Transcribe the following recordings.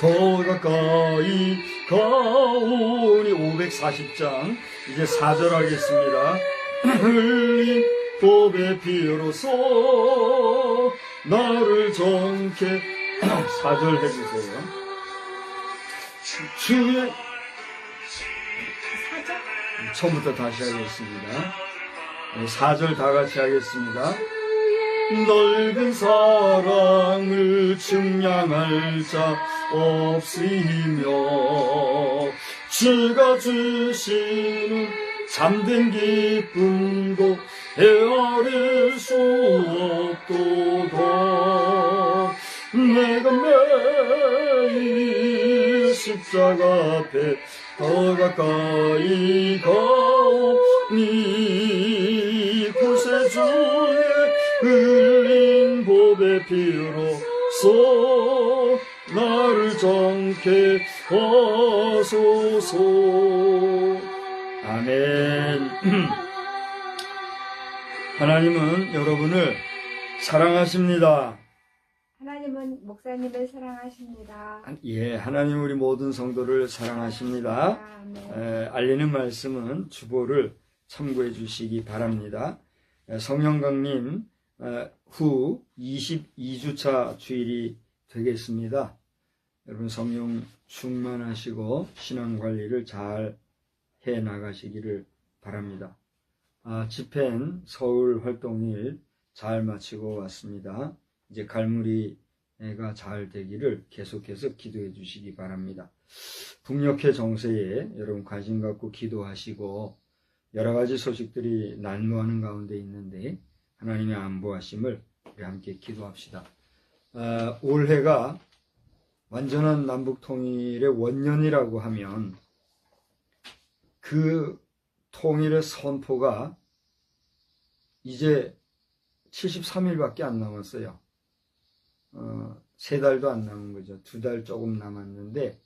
더 가까이 가오니 540장 이제 4절 하겠습니다. 흘린 법의 피로써 나를 정케 4절 해주세요. 주의 처음부터 다시 하겠습니다. 4절 다 같이 하겠습니다. 넓은 사랑을 측량할 자 없으며 주가 주시는 참된 기쁨도 헤아릴 수 없도다. 내가 매일 십자가 앞에 더 가까이 가오니 구세주의 흘린 법의 피로써 나를 정케 하소서. 아멘. 하나님은 여러분을 사랑하십니다. 하나님은 목사님을 사랑하십니다. 예, 하나님 우리 모든 성도를 사랑하십니다. 알리는 말씀은 주보를 참고해 주시기 바랍니다. 성령 강림 후 22주차 주일이 되겠습니다. 여러분 성령 충만하시고 신앙관리를 잘 해 나가시기를 바랍니다. 집행 서울 활동일 잘 마치고 왔습니다. 이제 갈무리가 잘 되기를 계속해서 기도해 주시기 바랍니다. 북녘의 정세에 여러분 관심 갖고 기도하시고 여러 가지 소식들이 난무하는 가운데 있는데 하나님의 안보하심을 우리 함께 기도합시다. 올해가 완전한 남북통일의 원년이라고 하면 그 통일의 선포가 이제 73일밖에 안 남았어요. 3달도 안 남은 거죠. 2달 조금 남았는데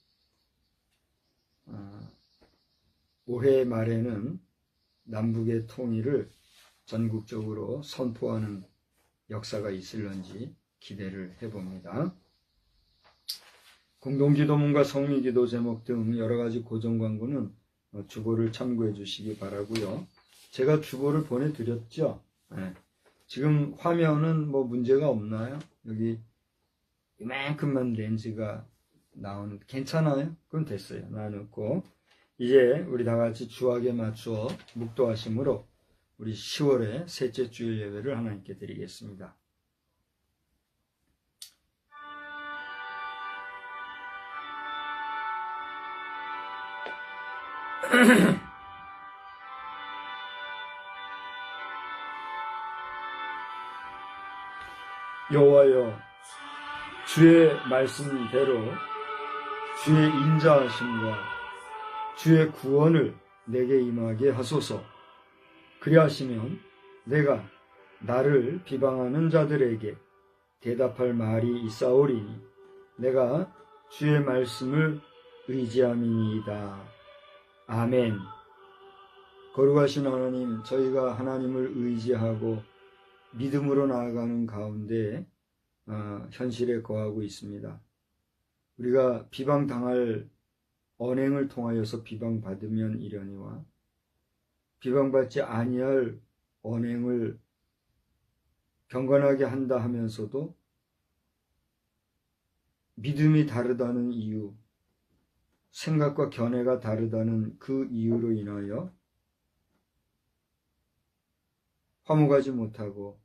올해 말에는 남북의 통일을 전국적으로 선포하는 역사가 있을런지 기대를 해봅니다. 공동기도문과 성리기도 제목 등 여러가지 고정광고는 주보를 참고해 주시기 바라고요. 제가 주보를 보내드렸죠. 네. 지금 화면은 뭐 문제가 없나요? 여기 이만큼만 렌즈가 나오는 괜찮아요? 그럼 됐어요. 나누고 이제 우리 다 같이 주학에 맞추어 묵도하심으로 우리 10월의 셋째 주일 예배를 하나님께 드리겠습니다. 여호와여, 주의 말씀대로 주의 인자하심과 주의 구원을 내게 임하게 하소서. 그리하시면 내가 나를 비방하는 자들에게 대답할 말이 있사오리니 내가 주의 말씀을 의지함이니이다. 아멘. 거룩하신 하나님, 저희가 하나님을 의지하고 믿음으로 나아가는 가운데 현실에 거하고 있습니다. 우리가 비방당할 언행을 통하여서 비방받으면 이러니와 비방받지 아니할 언행을 경건하게 한다 하면서도 믿음이 다르다는 이유, 생각과 견해가 다르다는 그 이유로 인하여 화목하지 못하고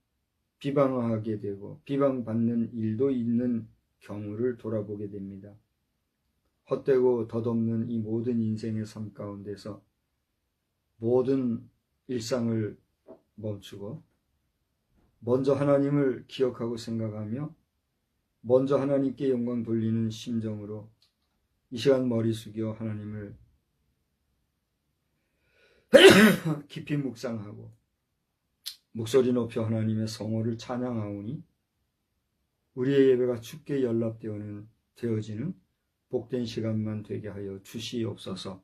비방하게 되고 비방받는 일도 있는 경우를 돌아보게 됩니다. 헛되고 덧없는 이 모든 인생의 삶 가운데서 모든 일상을 멈추고 먼저 하나님을 기억하고 생각하며 먼저 하나님께 영광 돌리는 심정으로 이 시간 머리 숙여 하나님을 깊이 묵상하고 목소리 높여 하나님의 성호를 찬양하오니 우리의 예배가 주께 연락되어지는 복된 시간만 되게 하여 주시옵소서.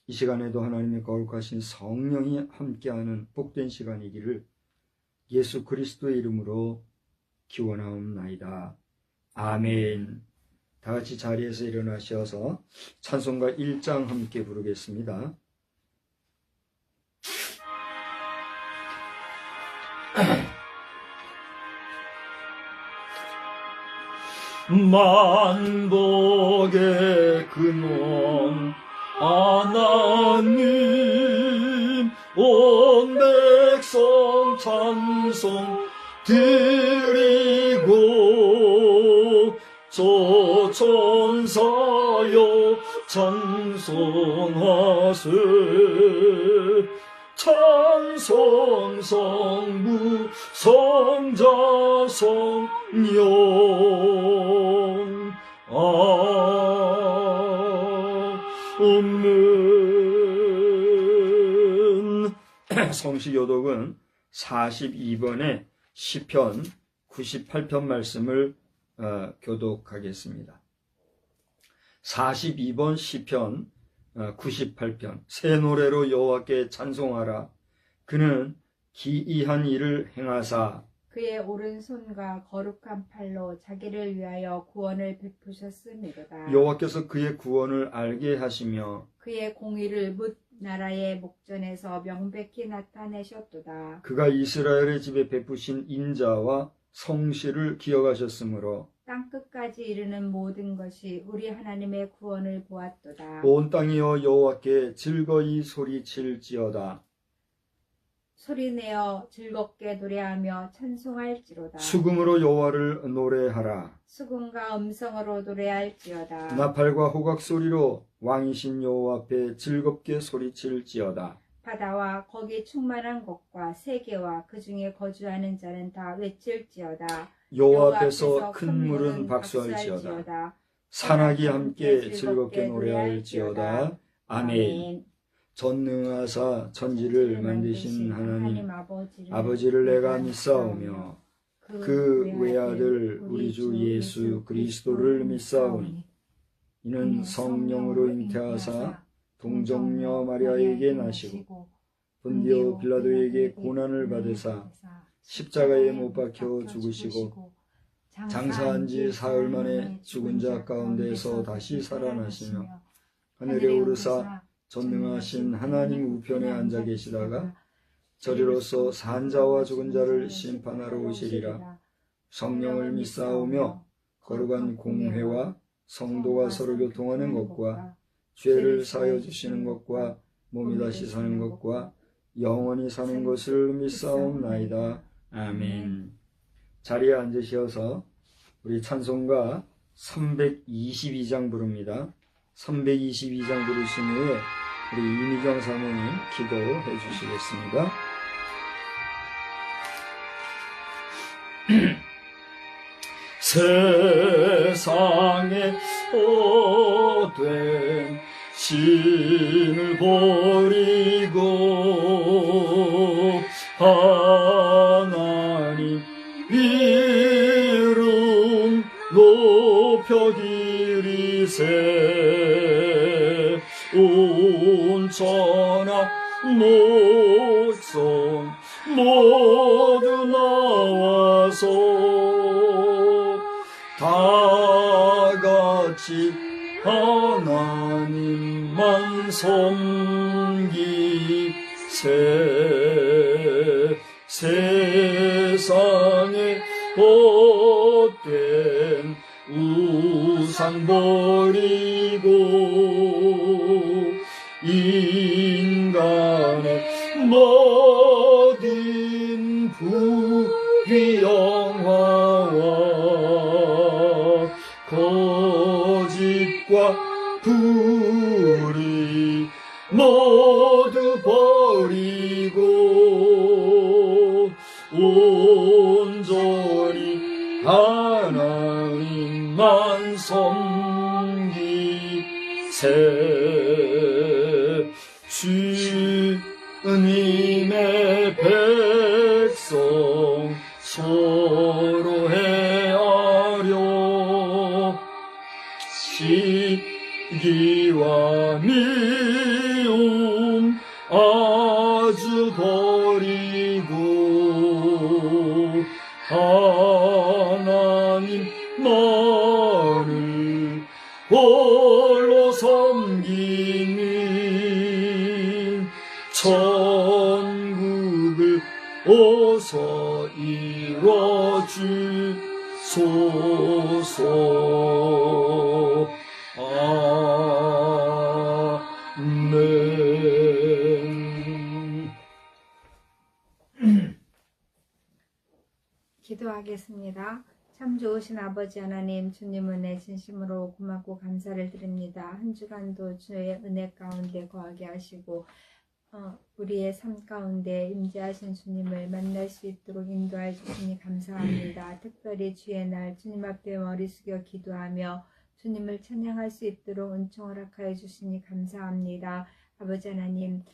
이 시간에도 하나님의 거룩하신 성령이 함께하는 복된 시간이기를 예수 그리스도의 이름으로 기원하옵나이다. 아멘. 다 같이 자리에서 일어나셔서 찬송가 1장 함께 부르겠습니다. 만복의 근원 하나님, 온 백성 찬송 드리고 저 천사여 찬송하세. 찬송 성부 성자 성령 아멘. 성시교독은 42번의 시편 98편 말씀을 교독하겠습니다. 42번 시편 98편. 새 노래로 여호와께 찬송하라. 그는 기이한 일을 행하사 그의 오른손과 거룩한 팔로 자기를 위하여 구원을 베푸셨음이로다. 여호와께서 그의 구원을 알게 하시며 그의 공의를 뭇 나라의 목전에서 명백히 나타내셨도다. 그가 이스라엘의 집에 베푸신 인자와 성실을 기억하셨으므로 땅끝까지 이르는 모든 것이 우리 하나님의 구원을 보았도다. 온 땅이여 여호와께 즐거이 소리칠지어다. 소리내어 즐겁게 노래하며 찬송할지로다. 수금으로 여호와를 노래하라. 수금과 음성으로 노래할지어다. 나팔과 호각 소리로 왕이신 여호와 앞에 즐겁게 소리칠지어다. 바다와 거기 충만한 곳과 세계와 그 중에 거주하는 자는 다 외칠지어다. 여호와 앞에서 큰 물은 박수할지어다. 산악이 함께 즐겁게 노래할지어다. 아멘. 전능하사 천지를 만드신 하나님 아버지를 내가 믿사오며 그 외아들 우리 주 예수 그리스도를 믿사오니 이는 성령으로 잉태하사 동정녀 마리아에게 나시고 본디오 빌라도에게 고난을 받으사 십자가에 못 박혀 죽으시고 장사한 지 사흘 만에 죽은 자 가운데서 다시 살아나시며 하늘에 오르사 전능하신 하나님 우편에 앉아 계시다가 저리로서 산 자와 죽은 자를 심판하러 오시리라. 성령을 믿사오며 거룩한 공회와 성도가 서로 교통하는 것과 죄를 사하여 주시는 것과 몸이 다시 사는 것과 영원히 사는 것을 믿사옵나이다. 아멘. 자리에 앉으셔서 우리 찬송가 322장 부릅니다. 322장 부르신 후에 우리 이미경 사모님 기도해 주시겠습니다. 세상에 헛된 신을 버리고 하나님 이름 높여 기리세. 온 천하 목성 모두 나와서 다 같이 하나님만 섬기세. 세상에 헛된 우상 버리고 인간의 모든 부귀영화와 거짓과 불의 모두 버리고 온전히 하나님만 섬기세. 주님의 백성 서로 헤아려 시기와 미움 아주 버리고 하나님만을 홀로 섬기는 천국을 어서 이뤄주소서. 아멘. 기도하겠습니다. 참 좋으신 아버지 하나님, 주님 은혜 진심으로 고맙고 감사를 드립니다. 한 주간도 주의 은혜 가운데 거하게 하시고 우리의 삶 가운데 임재하신 주님을 만날 수 있도록 인도해 주시니 감사합니다. 특별히 주의 날 주님 앞에 머리 숙여 기도하며 주님을 찬양할 수 있도록 은총을 허락하여 주시니 감사합니다. 아버지 하나님,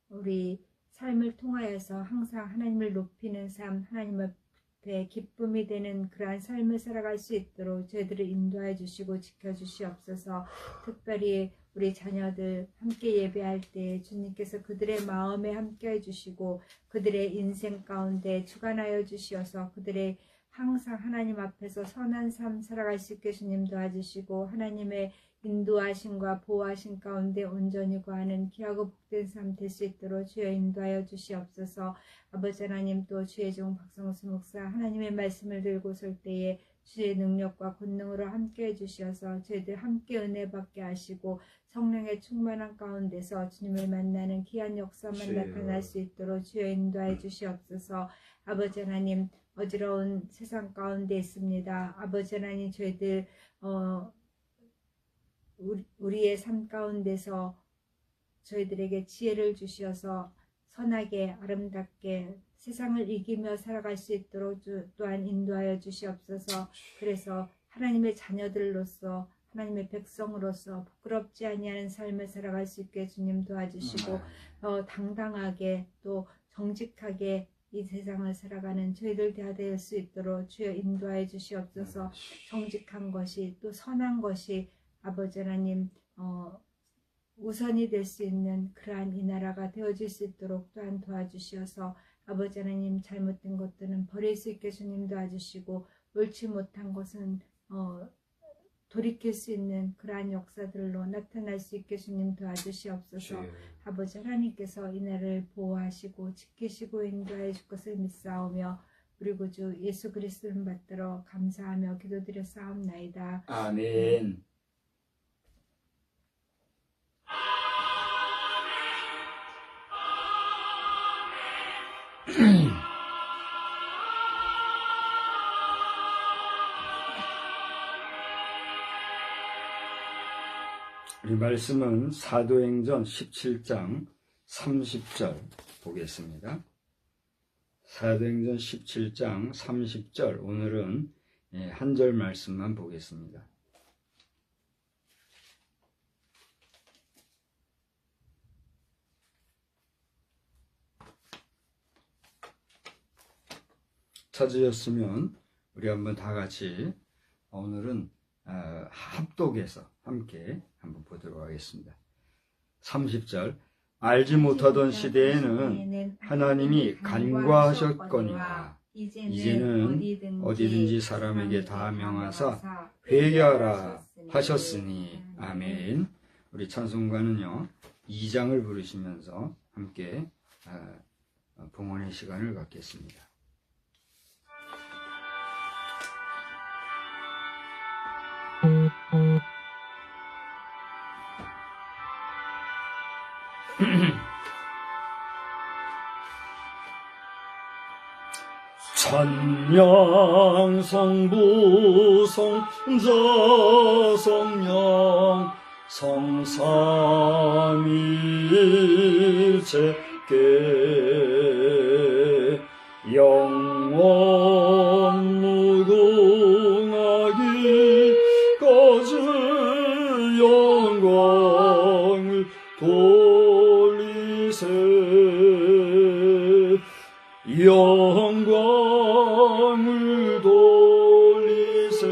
우리 삶을 통하여서 항상 하나님을 높이는 삶, 하나님 앞에 기쁨이 되는 그러한 삶을 살아갈 수 있도록 저희들을 인도해 주시고 지켜주시옵소서. 특별히 우리 자녀들 함께 예배할 때 주님께서 그들의 마음에 함께 해주시고 그들의 인생 가운데 주관하여 주시어서 그들의 항상 하나님 앞에서 선한 삶 살아갈 수 있게 주님 도와주시고 하나님의 인도하심과 보호하심 가운데 온전히 거하는 귀하고 복된 삶 될 수 있도록 주여 인도하여 주시옵소서. 아버지 하나님, 또 주의 종 박성수 목사 하나님의 말씀을 들고 설 때에 주의 능력과 권능으로 함께 해주시어서 저희들 함께 은혜 받게 하시고 성령의 충만한 가운데서 주님을 만나는 귀한 역사만 나타날 수 있도록 주여 인도해 주시옵소서. 아버지 하나님, 어지러운 세상 가운데 있습니다. 아버지 하나님, 저희들 우리의 삶 가운데서 저희들에게 지혜를 주시어서 선하게 아름답게 세상을 이기며 살아갈 수 있도록 또한 인도하여 주시옵소서. 그래서 하나님의 자녀들로서 하나님의 백성으로서 부끄럽지 아니하는 삶을 살아갈 수 있게 주님 도와주시고 당당하게 또 정직하게 이 세상을 살아가는 저희들 다 될 수 있도록 주여 인도하여 주시옵소서. 정직한 것이 또 선한 것이 아버지 하나님 우선이 될 수 있는 그러한 이 나라가 되어질 수 있도록 또한 도와주시어서 아버지 하나님, 잘못된 것들은 버릴 수 있게 주님 도와주시고 옳지 못한 것은 돌이킬 수 있는 그러한 역사들로 나타날 수 있게 주님 도와주시옵소서. 아버지 하나님께서 이 나라를 보호하시고 지키시고 인도하여 줄 것을 믿사오며 우리 구주 예수 그리스도를 받들어 감사하며 기도드렸사옵나이다. 아멘. 우리 말씀은 사도행전 17장 30절 보겠습니다. 사도행전 17장 30절, 오늘은 한 절 말씀만 보겠습니다. 찾으셨으면 우리 한번 다 같이 오늘은 합독해서 함께 한번 보도록 하겠습니다. 30절, 알지 못하던 시대에는 하나님이 간과하셨거니와 이제는 어디든지 사람에게 다 명하사 회개하라 하셨으니. 아멘. 우리 찬송가는요 2장을 부르시면서 함께 봉헌의 시간을 갖겠습니다. 찬양 성부 성자 성령 성삼위일체께 영원 무궁하기까지 영광을 돌리세. 영광을 돌리세.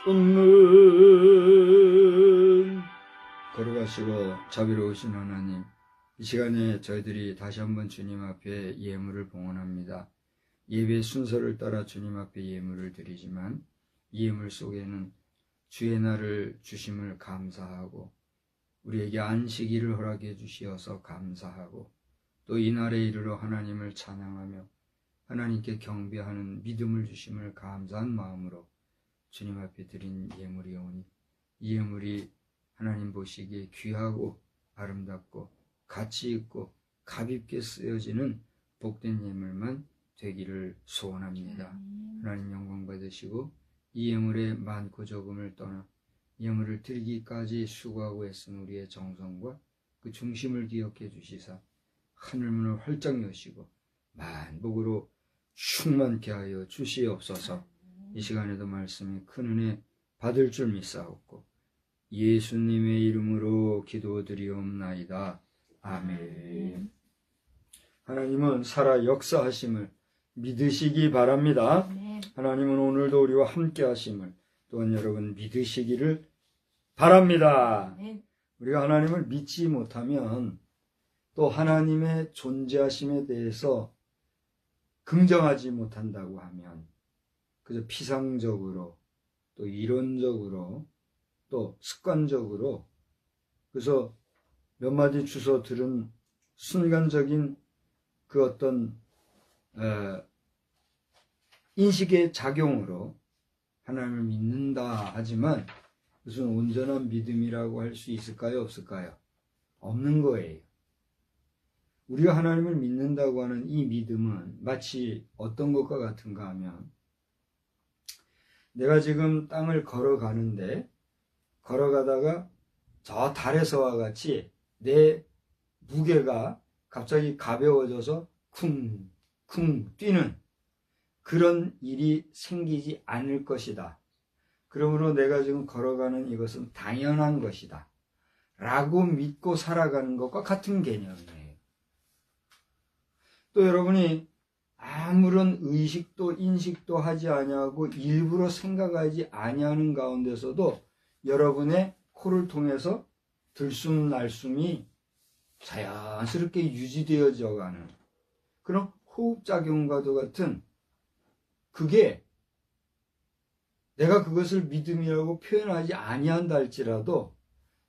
아멘. 걸어가시고 자비로우신 하나님, 이 시간에 저희들이 다시 한번 주님 앞에 예물을 봉헌합니다. 예배 순서를 따라 주님 앞에 예물을 드리지만 이 예물 속에는 주의 날을 주심을 감사하고 우리에게 안식일을 허락해 주시어서 감사하고 또 이 날에 이르러 하나님을 찬양하며 하나님께 경배하는 믿음을 주심을 감사한 마음으로 주님 앞에 드린 예물이오니 이 예물이 하나님 보시기에 귀하고 아름답고 가치 있고 값있게 쓰여지는 복된 예물만 되기를 소원합니다. 하나님 영광 받으시고 이 예물의 많고 적음을 떠나 예물을 드리기까지 수고하고 애쓴 우리의 정성과 그 중심을 기억해 주시사 하늘문을 활짝 여시고 만복으로 충만케 하여 주시옵소서. 이 시간에도 말씀이 큰 은혜 받을 줄 믿사옵고 예수님의 이름으로 기도드리옵나이다. 아멘. 하나님은 살아 역사하심을 믿으시기 바랍니다. 하나님은 오늘도 우리와 함께 하심을 또한 여러분 믿으시기를 바랍니다. 우리가 하나님을 믿지 못하면 또 하나님의 존재하심에 대해서 긍정하지 못한다고 하면 그저 피상적으로 또 이론적으로 또 습관적으로 그래서 몇 마디 주워 들은 순간적인 그 어떤 인식의 작용으로 하나님을 믿는다 하지만 무슨 온전한 믿음이라고 할 수 있을까요? 없을까요? 없는 거예요. 우리가 하나님을 믿는다고 하는 이 믿음은 마치 어떤 것과 같은가 하면 내가 지금 땅을 걸어가는데 걸어가다가 저 달에서와 같이 내 무게가 갑자기 가벼워져서 쿵쿵 뛰는 그런 일이 생기지 않을 것이다. 그러므로 내가 지금 걸어가는 이것은 당연한 것이다. 라고 믿고 살아가는 것과 같은 개념이에요. 또 여러분이 아무런 의식도 인식도 하지 아니하고 일부러 생각하지 아니하는 가운데서도 여러분의 코를 통해서 들숨 날숨이 자연스럽게 유지되어져 가는 그런 호흡작용과도 같은 그게 내가 그것을 믿음이라고 표현하지 아니한다 할지라도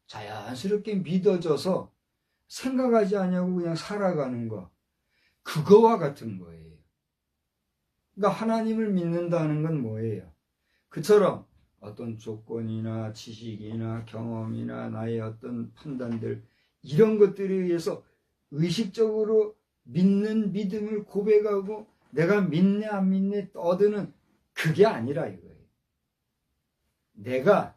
자연스럽게 믿어져서 생각하지 아니하고 그냥 살아가는 거 그거와 같은 거예요. 그러니까 하나님을 믿는다는 건 뭐예요? 그처럼 어떤 조건이나 지식이나 경험이나 나의 어떤 판단들 이런 것들에 의해서 의식적으로 믿는 믿음을 고백하고 내가 믿네 안 믿네 떠드는 그게 아니라 이거예요. 내가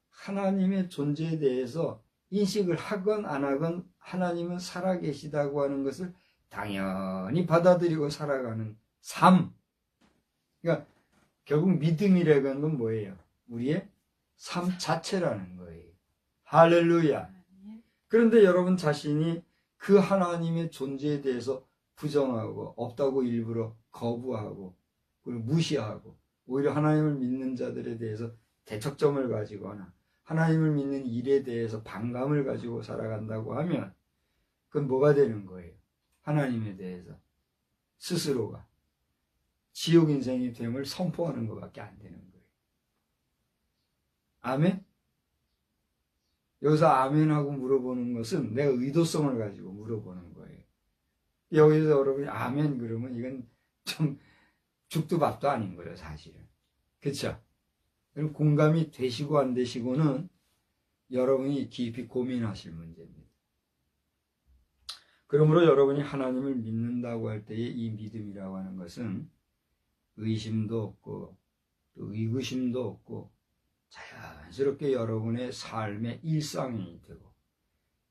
하나님의 존재에 대해서 인식을 하건 안 하건 하나님은 살아계시다고 하는 것을 당연히 받아들이고 살아가는 삶. 그러니까 결국 믿음이라는 건 뭐예요? 우리의 삶 자체라는 거예요. 할렐루야. 그런데 여러분 자신이 그 하나님의 존재에 대해서 부정하고 없다고 일부러 거부하고 그리고 무시하고 오히려 하나님을 믿는 자들에 대해서 대척점을 가지거나 하나님을 믿는 일에 대해서 반감을 가지고 살아간다고 하면 그건 뭐가 되는 거예요? 하나님에 대해서 스스로가 지옥 인생이 됨을 선포하는 것밖에 안 되는 거예요. 아멘? 여기서 아멘하고 물어보는 것은 내가 의도성을 가지고 물어보는 거예요. 여기서 여러분이 아멘 그러면 이건 좀 죽도 밥도 아닌 거예요, 사실은. 그렇죠? 공감이 되시고 안 되시고는 여러분이 깊이 고민하실 문제입니다. 그러므로 여러분이 하나님을 믿는다고 할 때의 이 믿음이라고 하는 것은 의심도 없고 또 의구심도 없고 자연스럽게 여러분의 삶의 일상이 되고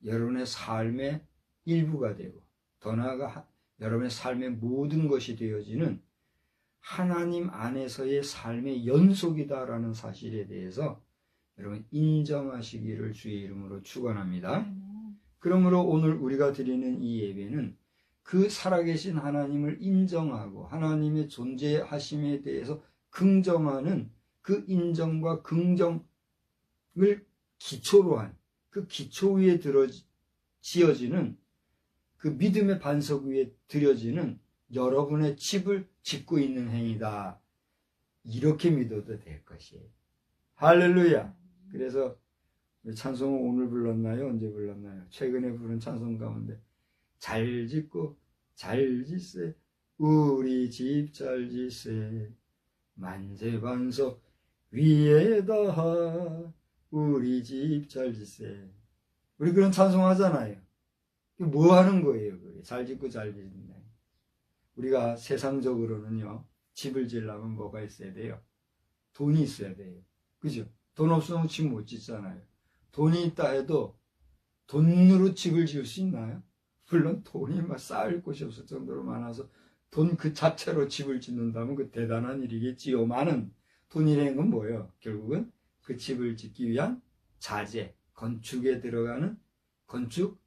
여러분의 삶의 일부가 되고 더 나아가 여러분의 삶의 모든 것이 되어지는 하나님 안에서의 삶의 연속이다라는 사실에 대해서 여러분 인정하시기를 주의 이름으로 축원합니다. 그러므로 오늘 우리가 드리는 이 예배는 그 살아계신 하나님을 인정하고 하나님의 존재하심에 대해서 긍정하는 그 인정과 긍정을 기초로 한 그 기초 위에 지어지는 그 믿음의 반석 위에 드려지는 여러분의 집을 짓고 있는 행위다. 이렇게 믿어도 될 것이에요. 할렐루야. 그래서 찬송을 오늘 불렀나요? 언제 불렀나요? 최근에 부른 찬송 가운데 잘 짓고 잘 짓세 우리 집 잘 짓세 만세반석 위에다 우리 집 잘 짓세. 우리 그런 찬송 하잖아요. 뭐 하는 거예요? 그게 잘 짓고 잘 짓는다. 우리가 세상적으로는요, 집을 지으려면 뭐가 있어야 돼요? 돈이 있어야 돼요. 그죠? 돈 없으면 집 못 짓잖아요. 돈이 있다 해도 돈으로 집을 지을 수 있나요? 물론 돈이 막 쌓을 곳이 없을 정도로 많아서 돈 그 자체로 집을 짓는다면 그 대단한 일이겠지요. 많은 돈이라는 건 뭐예요? 결국은 그 집을 짓기 위한 자재, 건축에 들어가는 건축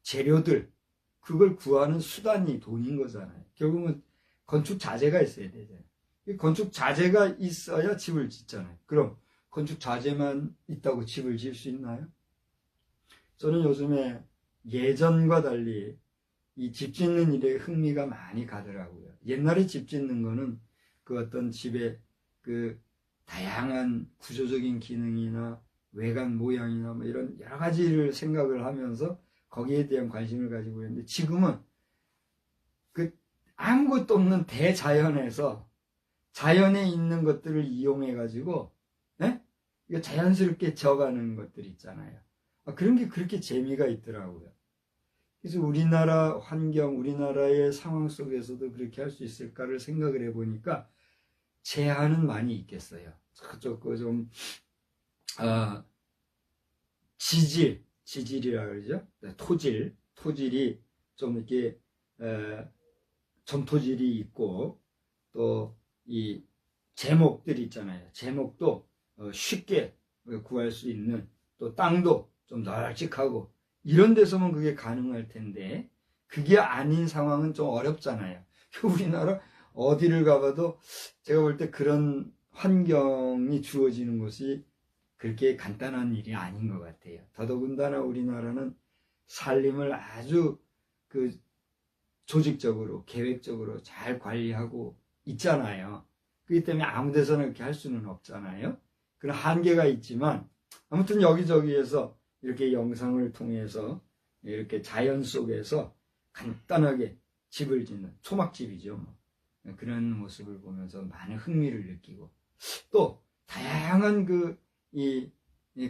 재료들, 그걸 구하는 수단이 돈인 거잖아요. 결국은 건축 자재가 있어야 되잖아요. 건축 자재가 있어야 집을 짓잖아요. 그럼 건축 자재만 있다고 집을 지을 수 있나요? 저는 요즘에 예전과 달리 이 집 짓는 일에 흥미가 많이 가더라고요. 옛날에 집 짓는 거는 그 어떤 집의 그 다양한 구조적인 기능이나 외관 모양이나 뭐 이런 여러 가지를 생각을 하면서 거기에 대한 관심을 가지고 있는데, 지금은 그 아무것도 없는 대자연에서 자연에 있는 것들을 이용해 가지고 자연스럽게 져가는 것들 있잖아요. 그런 게 그렇게 재미가 있더라고요. 그래서 우리나라 환경, 우리나라의 상황 속에서도 그렇게 할 수 있을까를 생각을 해보니까 제한은 많이 있겠어요. 좀 지질이라 그러죠. 토질이 좀 이렇게 점토질이 있고, 또 이 제목들 있잖아요. 제목도 쉽게 구할 수 있는, 또 땅도 좀 널찍하고, 이런 데서만 그게 가능할 텐데 그게 아닌 상황은 좀 어렵잖아요. 우리나라 어디를 가봐도 제가 볼 때 그런 환경이 주어지는 것이 그렇게 간단한 일이 아닌 것 같아요. 더더군다나 우리나라는 살림을 아주 그 조직적으로, 계획적으로 잘 관리하고 있잖아요. 그렇기 때문에 아무 데서나 그렇게 할 수는 없잖아요. 그런 한계가 있지만, 아무튼 여기저기에서 이렇게 영상을 통해서 이렇게 자연 속에서 간단하게 집을 짓는, 초막집이죠. 그런 모습을 보면서 많은 흥미를 느끼고, 또 다양한 이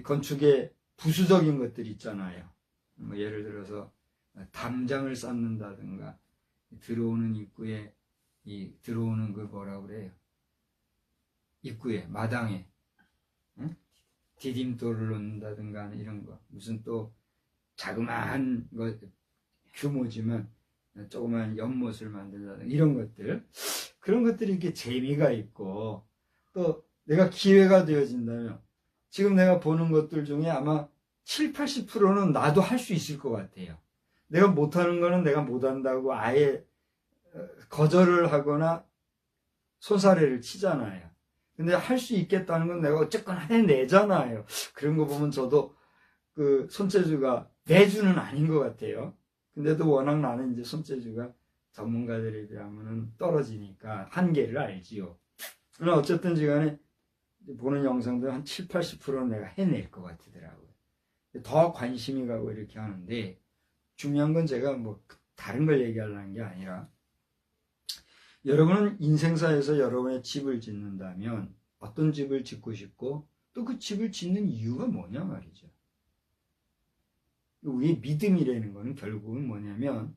건축의 부수적인 것들이 있잖아요. 예를 들어서 담장을 쌓는다든가, 들어오는 입구에 들어오는 그 뭐라 그래요? 입구에, 마당에 디딤돌을 놓는다든가 이런 거, 무슨 또 자그마한 거 규모지만 조그마한 연못을 만든다든가 이런 것들, 그런 것들이 이렇게 재미가 있고, 또 내가 기회가 되어진다면 지금 내가 보는 것들 중에 아마 7, 80%는 나도 할 수 있을 것 같아요. 내가 못하는 거는 내가 못한다고 아예 거절을 하거나 손사래를 치잖아요. 근데 할 수 있겠다는 건 내가 어쨌거나 해내잖아요. 그런 거 보면 저도 그 손재주가 내주는 아닌 것 같아요. 근데도 워낙 나는 이제 손재주가 전문가들에 비하면 떨어지니까 한계를 알지요. 어쨌든 시간에 보는 영상들 한 7, 80%는 내가 해낼 것 같더라고요. 더 관심이 가고 이렇게 하는데, 중요한 건 제가 뭐 다른 걸 얘기하려는 게 아니라, 여러분은 인생사에서 여러분의 집을 짓는다면 어떤 집을 짓고 싶고, 또 그 집을 짓는 이유가 뭐냐 말이죠. 우리의 믿음이라는 거는 결국은 뭐냐면,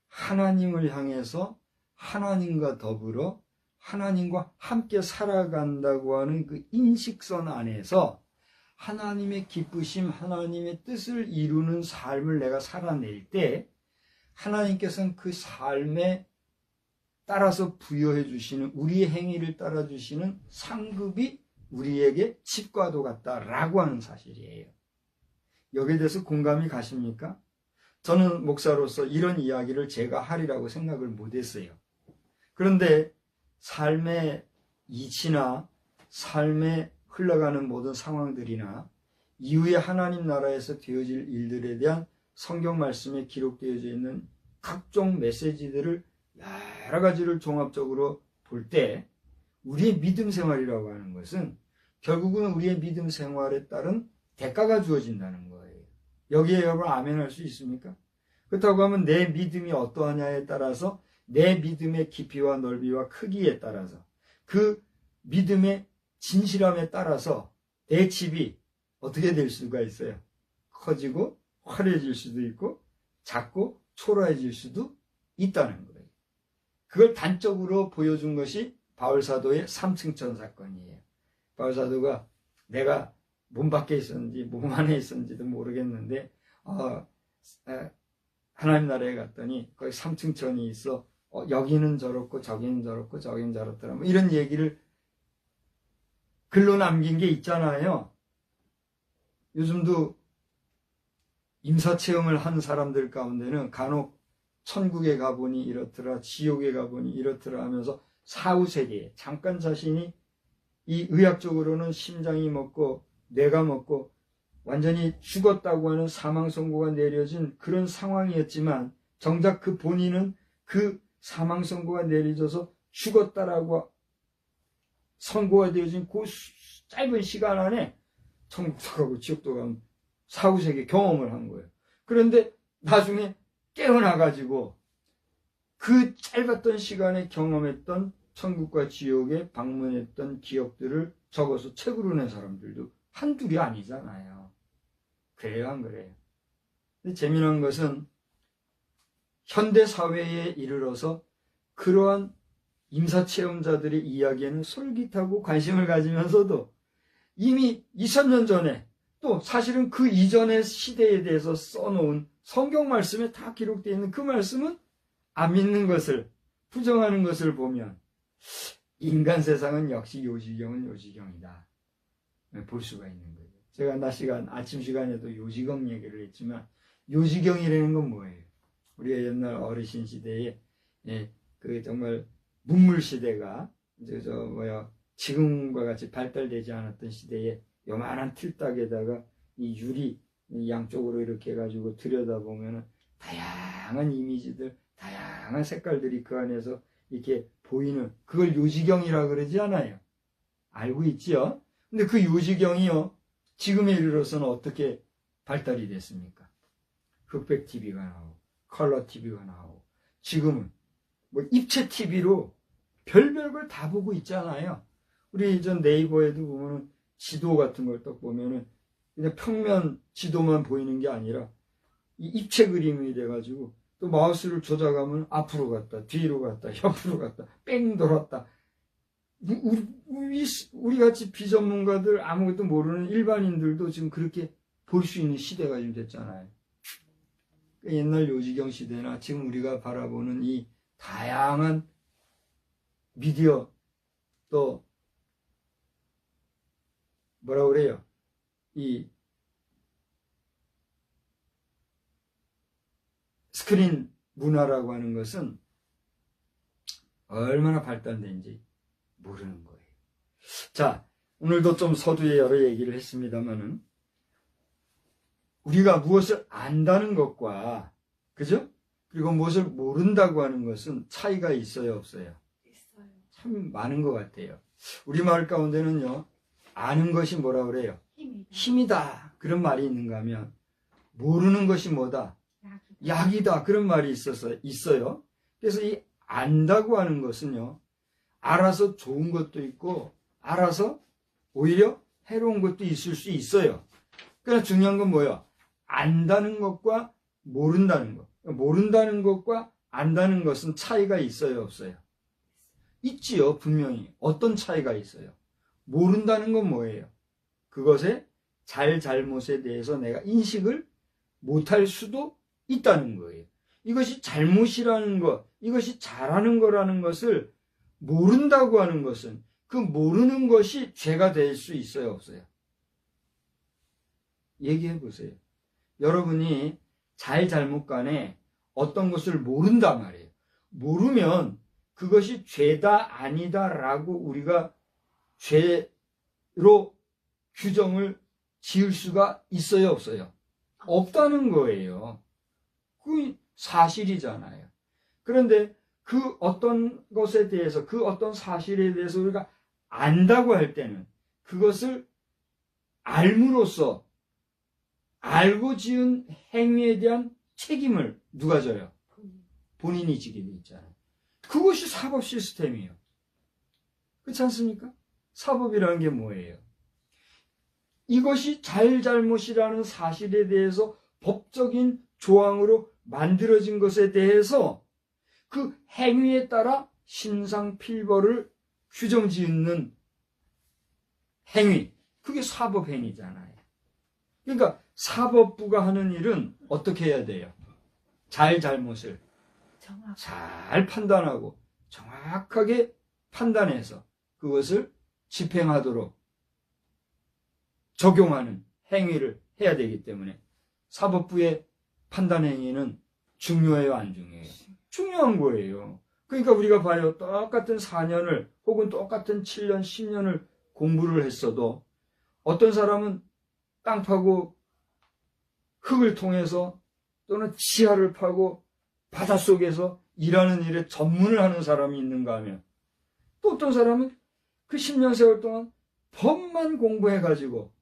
하나님을 향해서 하나님과 더불어 하나님과 함께 살아간다고 하는 그 인식선 안에서 하나님의 기쁘심, 하나님의 뜻을 이루는 삶을 내가 살아낼 때, 하나님께서는 그 삶에 따라서 부여해 주시는, 우리의 행위를 따라 주시는 상급이 우리에게 집과도 같다라고 하는 사실이에요. 여기에 대해서 공감이 가십니까? 저는 목사로서 이런 이야기를 제가 하리라고 생각을 못했어요. 그런데 삶의 이치나 삶에 흘러가는 모든 상황들이나 이후에 하나님 나라에서 되어질 일들에 대한 성경 말씀에 기록되어져 있는 각종 메시지들을 여러 가지를 종합적으로 볼 때 우리의 믿음 생활이라고 하는 것은 결국은 우리의 믿음 생활에 따른 대가가 주어진다는 거예요. 여기에 여러분 아멘 할 수 있습니까? 그렇다고 하면 내 믿음이 어떠하냐에 따라서 내 믿음의 깊이와 넓이와 크기에 따라서 그 믿음의 진실함에 따라서 내 집이 어떻게 될 수가 있어요. 커지고 화려해질 수도 있고 작고 초라해질 수도 있다는 거예요. 그걸 단적으로 보여준 것이 바울사도의 3층천 사건이에요. 바울사도가 내가 몸 밖에 있었는지 몸 안에 있었는지도 모르겠는데 하나님 나라에 갔더니 거기 3층천이 있어 여기는 저렇고 저기는 저렇고 저기는 저렇더라 뭐 이런 얘기를 글로 남긴 게 있잖아요. 요즘도 임사체험을 한 사람들 가운데는 간혹 천국에 가보니 이렇더라 지옥에 가보니 이렇더라 하면서 사후세계에 잠깐 자신이 이 의학적으로는 심장이 먹고 뇌가 먹고 완전히 죽었다고 하는 사망 선고가 내려진 그런 상황이었지만 정작 그 본인은 그 사망 선고가 내려져서 죽었다라고 선고가 되어진 그 짧은 시간 안에 천국도 가고 지옥도 가고 사후세계 경험을 한 거예요. 그런데 나중에 깨어나가지고 그 짧았던 시간에 경험했던 천국과 지옥에 방문했던 기억들을 적어서 책으로 낸 사람들도 한둘이 아니잖아요. 그래요, 안 그래요? 근데 재미난 것은 현대 사회에 이르러서 그러한 임사체험자들의 이야기에는 솔깃하고 관심을 가지면서도 이미 2000년 전에 또 사실은 그 이전의 시대에 대해서 써놓은 성경 말씀에 다 기록되어 있는 그 말씀은 안 믿는 것을 부정하는 것을 보면 인간 세상은 역시 요지경은 요지경이다 볼 수가 있는 거예요. 제가 낮 시간 아침 시간에도 요지경 얘기를 했지만 요지경이라는 건 뭐예요? 우리가 옛날 어르신 시대에 그 정말 문물 시대가 지금과 같이 발달되지 않았던 시대에 요만한 틀딱에다가 이 유리 양쪽으로 이렇게 해가지고 들여다보면 다양한 이미지들, 다양한 색깔들이 그 안에서 이렇게 보이는 그걸 요지경이라 그러지 않아요? 알고 있지요? 근데 그 요지경이요, 지금에 이르러서는 어떻게 발달이 됐습니까? 흑백 TV가 나오고, 컬러 TV가 나오고, 지금은 뭐 입체 TV로 별별 걸 다 보고 있잖아요. 우리 전 네이버에도 보면은 지도 같은 걸 딱 보면은 그냥 평면 지도만 보이는 게 아니라 이 입체 그림이 돼가지고 또 마우스를 조작하면 앞으로 갔다, 뒤로 갔다, 옆으로 갔다, 뺑 돌았다. 우리 같이 비전문가들 아무것도 모르는 일반인들도 지금 그렇게 볼 수 있는 시대가 지금 됐잖아요. 옛날 요지경 시대나 지금 우리가 바라보는 이 다양한 미디어 또 뭐라 그래요? 이 스크린 문화라고 하는 것은 얼마나 발달된지 모르는 거예요. 자, 오늘도 좀 서두에 여러 얘기를 했습니다만은 우리가 무엇을 안다는 것과 그죠? 그리고 무엇을 모른다고 하는 것은 차이가 있어요, 없어요? 있어요. 참 많은 것 같아요. 우리 마을 가운데는요, 아는 것이 뭐라 그래요? 힘이다. 그런 말이 있는가 하면 모르는 것이 뭐다? 약이다. 그런 말이 있어요. 그래서 이 안다고 하는 것은요, 알아서 좋은 것도 있고 알아서 오히려 해로운 것도 있을 수 있어요. 그러나 중요한 건 뭐예요? 안다는 것과 모른다는 것. 모른다는 것과 안다는 것은 차이가 있어요, 없어요? 있지요, 분명히. 어떤 차이가 있어요? 모른다는 건 뭐예요? 그것의 잘못에 대해서 내가 인식을 못할 수도 있다는 거예요. 이것이 잘못이라는 것, 이것이 잘하는 거라는 것을 모른다고 하는 것은 그 모르는 것이 죄가 될 수 있어요, 없어요? 얘기해 보세요. 여러분이 잘못 간에 어떤 것을 모른다 말이에요. 모르면 그것이 죄다 아니다라고 우리가 죄로 규정을 지을 수가 있어요, 없어요? 없다는 거예요. 그 사실이잖아요. 그런데 그 어떤 것에 대해서, 그 어떤 사실에 대해서 우리가 안다고 할 때는 그것을 알므로써 알고 지은 행위에 대한 책임을 누가 져요? 본인이 지게 돼 있잖아요. 그것이 사법 시스템이에요. 그렇지 않습니까? 사법이라는 게 뭐예요? 이것이 잘잘못이라는 사실에 대해서 법적인 조항으로 만들어진 것에 대해서 그 행위에 따라 신상필벌을 규정짓는 행위, 그게 사법행위잖아요. 그러니까 사법부가 하는 일은 어떻게 해야 돼요? 잘잘못을 잘 판단하고 정확하게 판단해서 그것을 집행하도록 적용하는 행위를 해야 되기 때문에 사법부의 판단 행위는 중요해요, 안 중요해요? 중요한 거예요. 그러니까 우리가 봐요. 똑같은 4년을 혹은 똑같은 7년, 10년을 공부를 했어도 어떤 사람은 땅 파고 흙을 통해서 또는 지하를 파고 바닷속에서 일하는 일에 전문을 하는 사람이 있는가 하면 또 어떤 사람은 그 10년 세월 동안 법만 공부해가지고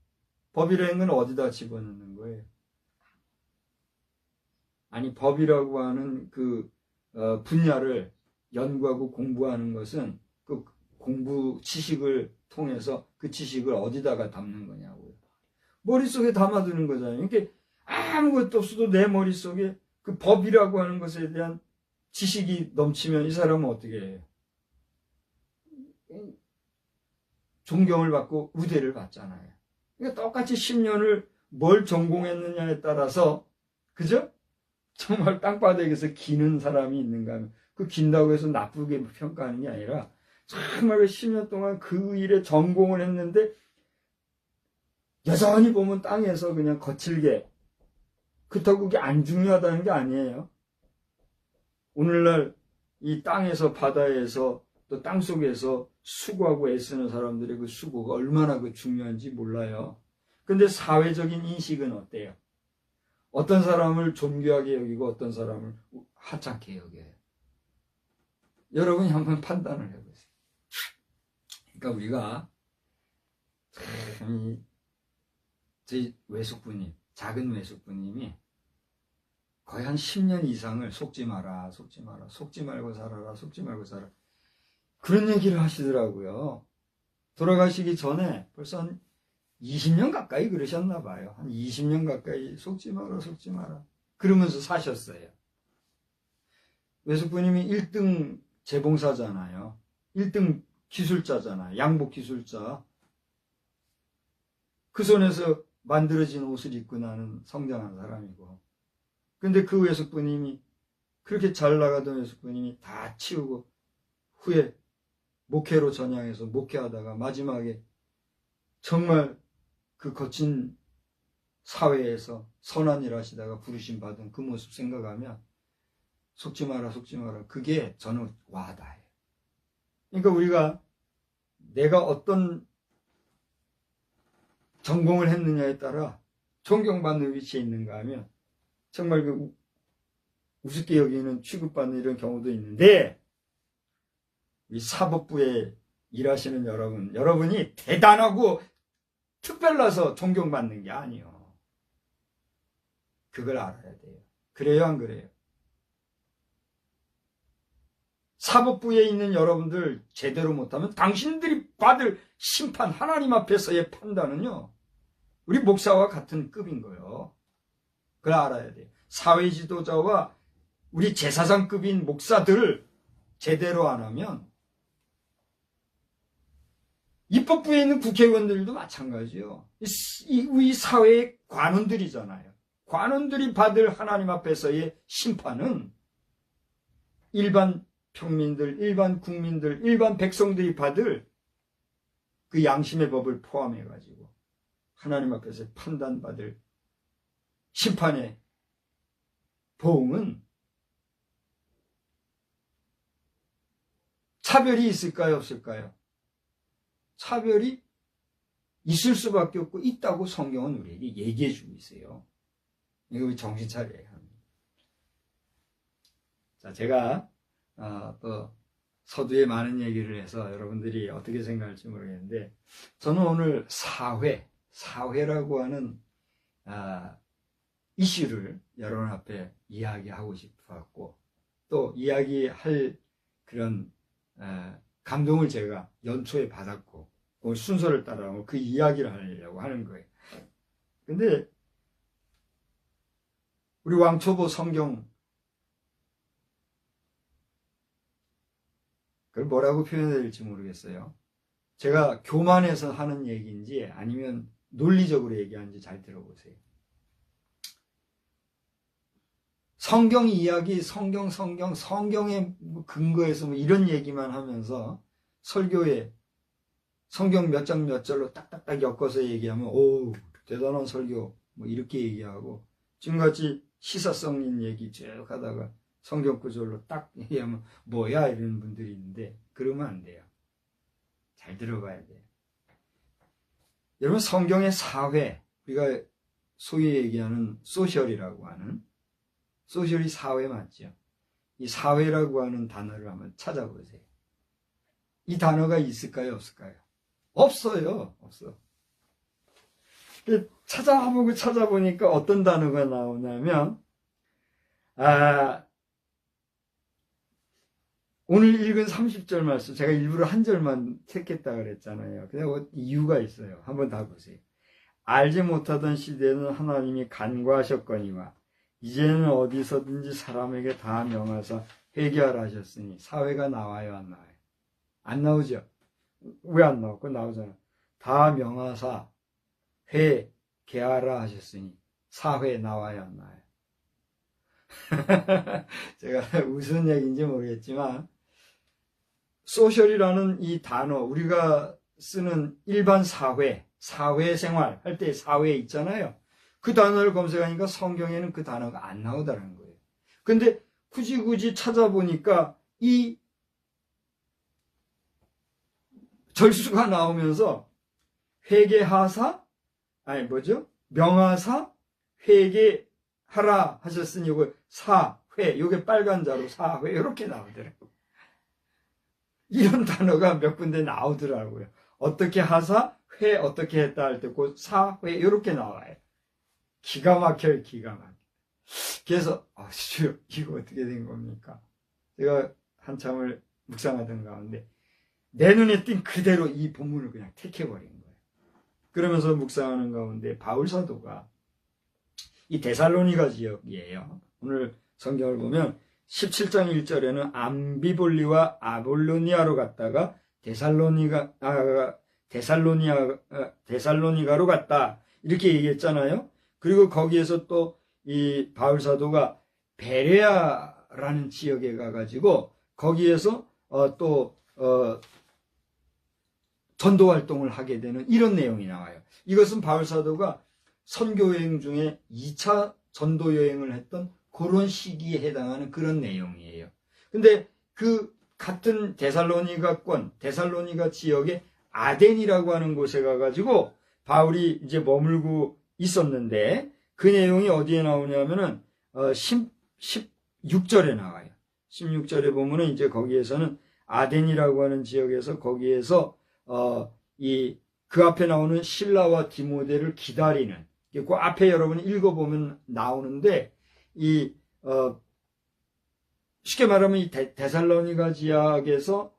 법이라는 건 어디다 집어넣는 거예요? 아니, 법이라고 하는 그 분야를 연구하고 공부하는 것은 그 공부 지식을 통해서 그 지식을 어디다가 담는 거냐고요. 머릿속에 담아두는 거잖아요. 그러니까 아무것도 없어도 내 머릿속에 그 법이라고 하는 것에 대한 지식이 넘치면 이 사람은 어떻게 해요? 존경을 받고 우대를 받잖아요. 그러니까 똑같이 10년을 뭘 전공했느냐에 따라서, 그죠? 정말 땅바닥에서 기는 사람이 있는가 하면 그 긴다고 해서 나쁘게 평가하는 게 아니라 정말 10년 동안 그 일에 전공을 했는데 여전히 보면 땅에서 그냥 거칠게, 그렇다고 그게 안 중요하다는 게 아니에요. 오늘날 이 땅에서 바다에서 또 땅속에서 수고하고 애쓰는 사람들의 그 수고가 얼마나 그 중요한지 몰라요. 근데 사회적인 인식은 어때요? 어떤 사람을 존귀하게 여기고 어떤 사람을 하찮게 여겨요. 여러분이 한번 판단을 해보세요. 그러니까 우리가 저희 외숙부님, 작은 외숙부님이 거의 한 10년 이상을 속지 마라, 속지 마라, 속지 말고 살아라, 속지 말고 살아라, 그런 얘기를 하시더라고요. 돌아가시기 전에 벌써 한 20년 가까이 그러셨나 봐요. 한 20년 가까이 속지 마라, 속지 마라 그러면서 사셨어요. 외숙부님이 1등 재봉사잖아요. 1등 기술자잖아요. 양복 기술자. 그 손에서 만들어진 옷을 입고 나는 성장한 사람이고, 근데 그 외숙부님이, 그렇게 잘 나가던 외숙부님이 다 치우고 후에 목회로 전향해서 목회하다가 마지막에 정말 그 거친 사회에서 선한 일 하시다가 부르심 받은 그 모습 생각하면 속지 마라, 속지 마라, 그게 저는 와닿아요. 그러니까 우리가 내가 어떤 전공을 했느냐에 따라 존경받는 위치에 있는가 하면 정말 그 우습게 여기는 취급받는 이런 경우도 있는데, 이 사법부에 일하시는 여러분이 대단하고 특별나서 존경받는 게 아니에요. 그걸 알아야 돼요. 그래요, 안 그래요? 사법부에 있는 여러분들 제대로 못하면 당신들이 받을 심판, 하나님 앞에서의 판단은요, 우리 목사와 같은 급인 거예요. 그걸 알아야 돼요. 사회 지도자와 우리 제사장급인 목사들을 제대로 안 하면, 입법부에 있는 국회의원들도 마찬가지요. 이 사회의 관원들이잖아요. 관원들이 받을 하나님 앞에서의 심판은 일반 평민들, 일반 국민들, 일반 백성들이 받을 그 양심의 법을 포함해가지고 하나님 앞에서 판단받을 심판의 보응은 차별이 있을까요, 없을까요? 차별이 있을 수밖에 없고 있다고 성경은 우리에게 얘기해 주고 있어요. 이거 정신 차려야 합니다. 자, 제가 또 서두에 많은 얘기를 해서 여러분들이 어떻게 생각할지 모르겠는데, 저는 오늘 사회라고 하는 이슈를 여러분 앞에 이야기하고 싶었고, 또 이야기할 그런 감동을 제가 연초에 받았고, 순서를 따라 그 이야기를 하려고 하는 거예요. 근데 우리 왕초보 성경, 그걸 뭐라고 표현해야 될지 모르겠어요. 제가 교만해서 하는 얘기인지 아니면 논리적으로 얘기하는지 잘 들어보세요. 성경 이야기, 성경의 근거에서 이런 얘기만 하면서 설교에 성경 몇 장 몇 절로 딱딱딱 엮어서 얘기하면 오, 대단한 설교 뭐 이렇게 얘기하고, 지금같이 시사성 있는 얘기 쭉 하다가 성경 구절로 딱 얘기하면 뭐야 이러는 분들이 있는데, 그러면 안 돼요. 잘 들어봐야 돼요. 여러분, 성경의 사회, 우리가 소위 얘기하는 소셜이라고 하는, 소셜이 사회 맞죠? 이 사회라고 하는 단어를 한번 찾아보세요. 이 단어가 있을까요, 없을까요? 없어요. 없어. 찾아보니까 어떤 단어가 나오냐면, 오늘 읽은 30절 말씀, 제가 일부러 한 절만 택했다 그랬잖아요. 근데 이유가 있어요. 한번 다 보세요. 알지 못하던 시대에는 하나님이 간과하셨거니와 이제는 어디서든지 사람에게 다 명하사 회개하라 하셨으니. 사회가 나와요, 안 나와요? 안 나오죠? 왜 안 나와? 그거 나오잖아. 다 명하사 회개하라 하셨으니. 사회 나와요, 안 나와요? 제가 무슨 얘기인지 모르겠지만, 소셜이라는 이 단어, 우리가 쓰는 일반 사회생활 할 때 사회 있잖아요. 그 단어를 검색하니까 성경에는 그 단어가 안 나오더라는 거예요. 근데 굳이 찾아보니까 이 절수가 나오면서 명하사 회개하라 하셨으니, 이거 사회, 요게 빨간 자로 사회, 이렇게 나오더라고요. 이런 단어가 몇 군데 나오더라고요. 어떻게 하사, 어떻게 했다 할 때 그 사회, 이렇게 나와요. 기가 막혀요, 기가 막혀. 그래서 이거 어떻게 된 겁니까? 제가 한참을 묵상하던 가운데 내 눈에 띈 그대로 이 본문을 그냥 택해버린 거예요. 그러면서 묵상하는 가운데 바울 사도가 이 데살로니가 지역이에요. 오늘 성경을 보면 17장 1절에는 암비볼리와 아볼로니아로 갔다가 데살로니가로 갔다, 이렇게 얘기했잖아요. 그리고 거기에서 또 이 바울 사도가 베레아라는 지역에 가가지고 거기에서 전도 활동을 하게 되는 이런 내용이 나와요. 이것은 바울 사도가 선교 여행 중에 2차 전도 여행을 했던 그런 시기에 해당하는 그런 내용이에요. 근데 그 같은 데살로니가 지역의 아덴이라고 하는 곳에 가가지고 바울이 이제 머물고 있었는데, 그 내용이 어디에 나오냐면은 16절에 나와요. 16절에 보면은 이제 거기에서는 아덴이라고 하는 지역에서 거기에서 그 앞에 나오는 실라와 디모데를 기다리는, 그 앞에 여러분 읽어보면 나오는데, 쉽게 말하면 이 데살로니가 지역에서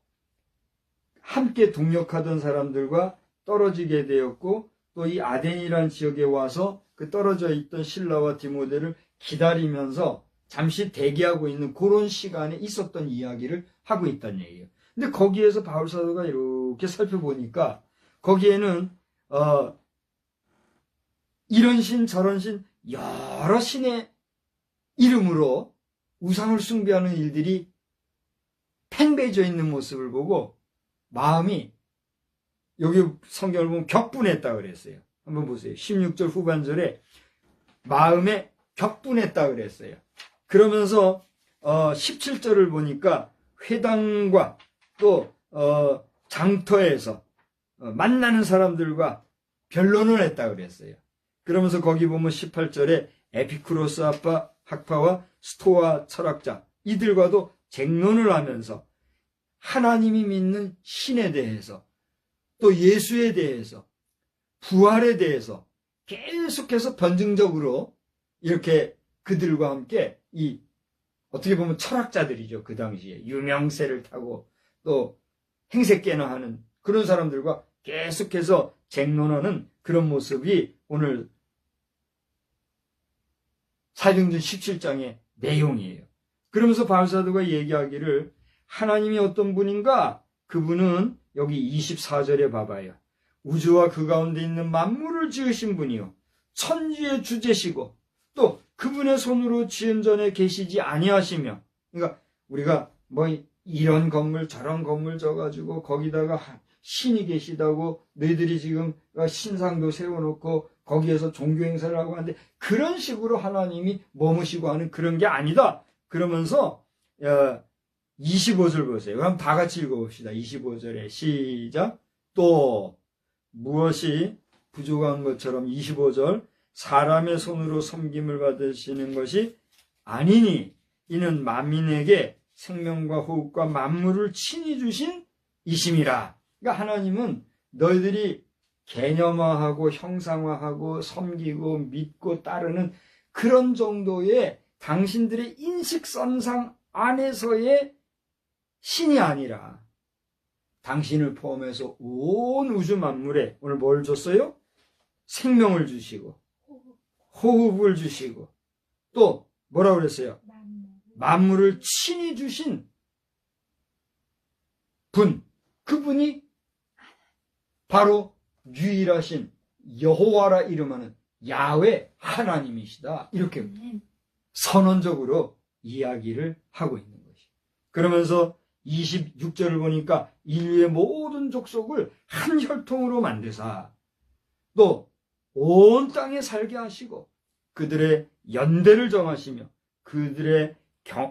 함께 동역하던 사람들과 떨어지게 되었고, 또 이 아덴이라는 지역에 와서 그 떨어져 있던 실라와 디모데를 기다리면서 잠시 대기하고 있는 그런 시간에 있었던 이야기를 하고 있다는 얘기예요. 근데 거기에서 바울 사도가 이렇게 살펴보니까 거기에는 이런 신 저런 신 여러 신의 이름으로 우상을 숭배하는 일들이 팽배해져 있는 모습을 보고 마음이, 여기 성경을 보면 격분했다 그랬어요. 한번 보세요. 16절 후반절에 마음에 격분했다 그랬어요. 그러면서 17절을 보니까 회당과 또 장터에서 만나는 사람들과 변론을 했다 그랬어요. 그러면서 거기 보면 18절에 에피쿠로스 학파와 스토아 철학자, 이들과도 쟁론을 하면서 하나님이 믿는 신에 대해서 또 예수에 대해서 부활에 대해서 계속해서 변증적으로 이렇게 그들과 함께 이 어떻게 보면 철학자들이죠. 그 당시에 유명세를 타고 또 행색깨나 하는 그런 사람들과 계속해서 쟁론하는 그런 모습이 오늘 사도행전 17장의 내용이에요. 그러면서 바울사도가 얘기하기를 하나님이 어떤 분인가? 그분은 여기 24절에 봐봐요. 우주와 그 가운데 있는 만물을 지으신 분이요 천지의 주제시고 또 그분의 손으로 지은 전에 계시지 아니하시며, 그러니까 우리가 뭐 이런 건물 저런 건물 져가지고 거기다가 신이 계시다고 너희들이 지금 신상도 세워놓고 거기에서 종교 행사를 하고 하는데 그런 식으로 하나님이 머무시고 하는 그런 게 아니다. 그러면서 25절 보세요. 그럼 다 같이 읽어봅시다. 25절에 시작. 또 무엇이 부족한 것처럼 25절 사람의 손으로 섬김을 받으시는 것이 아니니 이는 만민에게 생명과 호흡과 만물을 친히 주신 이심이라. 그러니까 하나님은 너희들이 개념화하고 형상화하고 섬기고 믿고 따르는 그런 정도의 당신들의 인식선상 안에서의 신이 아니라 당신을 포함해서 온 우주 만물에 오늘 뭘 줬어요? 생명을 주시고 호흡을 주시고 또 뭐라고 그랬어요? 만물을 친히 주신 분, 그분이 바로 유일하신 여호와라 이름하는 야훼 하나님이시다. 이렇게 선언적으로 이야기를 하고 있는 것이. 그러면서 26절을 보니까 인류의 모든 족속을 한 혈통으로 만드사 또 온 땅에 살게 하시고 그들의 연대를 정하시며 그들의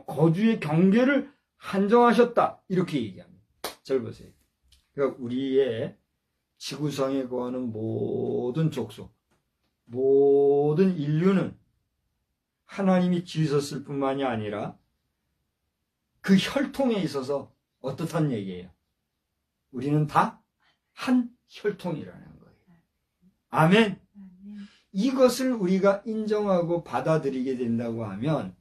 거주의 경계를 한정하셨다. 이렇게 얘기합니다. 잘 보세요. 그러니까 우리의 지구상에 거하는 모든 족속, 모든 인류는 하나님이 지으셨을 뿐만이 아니라 그 혈통에 있어서 어떻단 얘기예요? 우리는 다 한 혈통이라는 거예요. 아멘. 이것을 우리가 인정하고 받아들이게 된다고 하면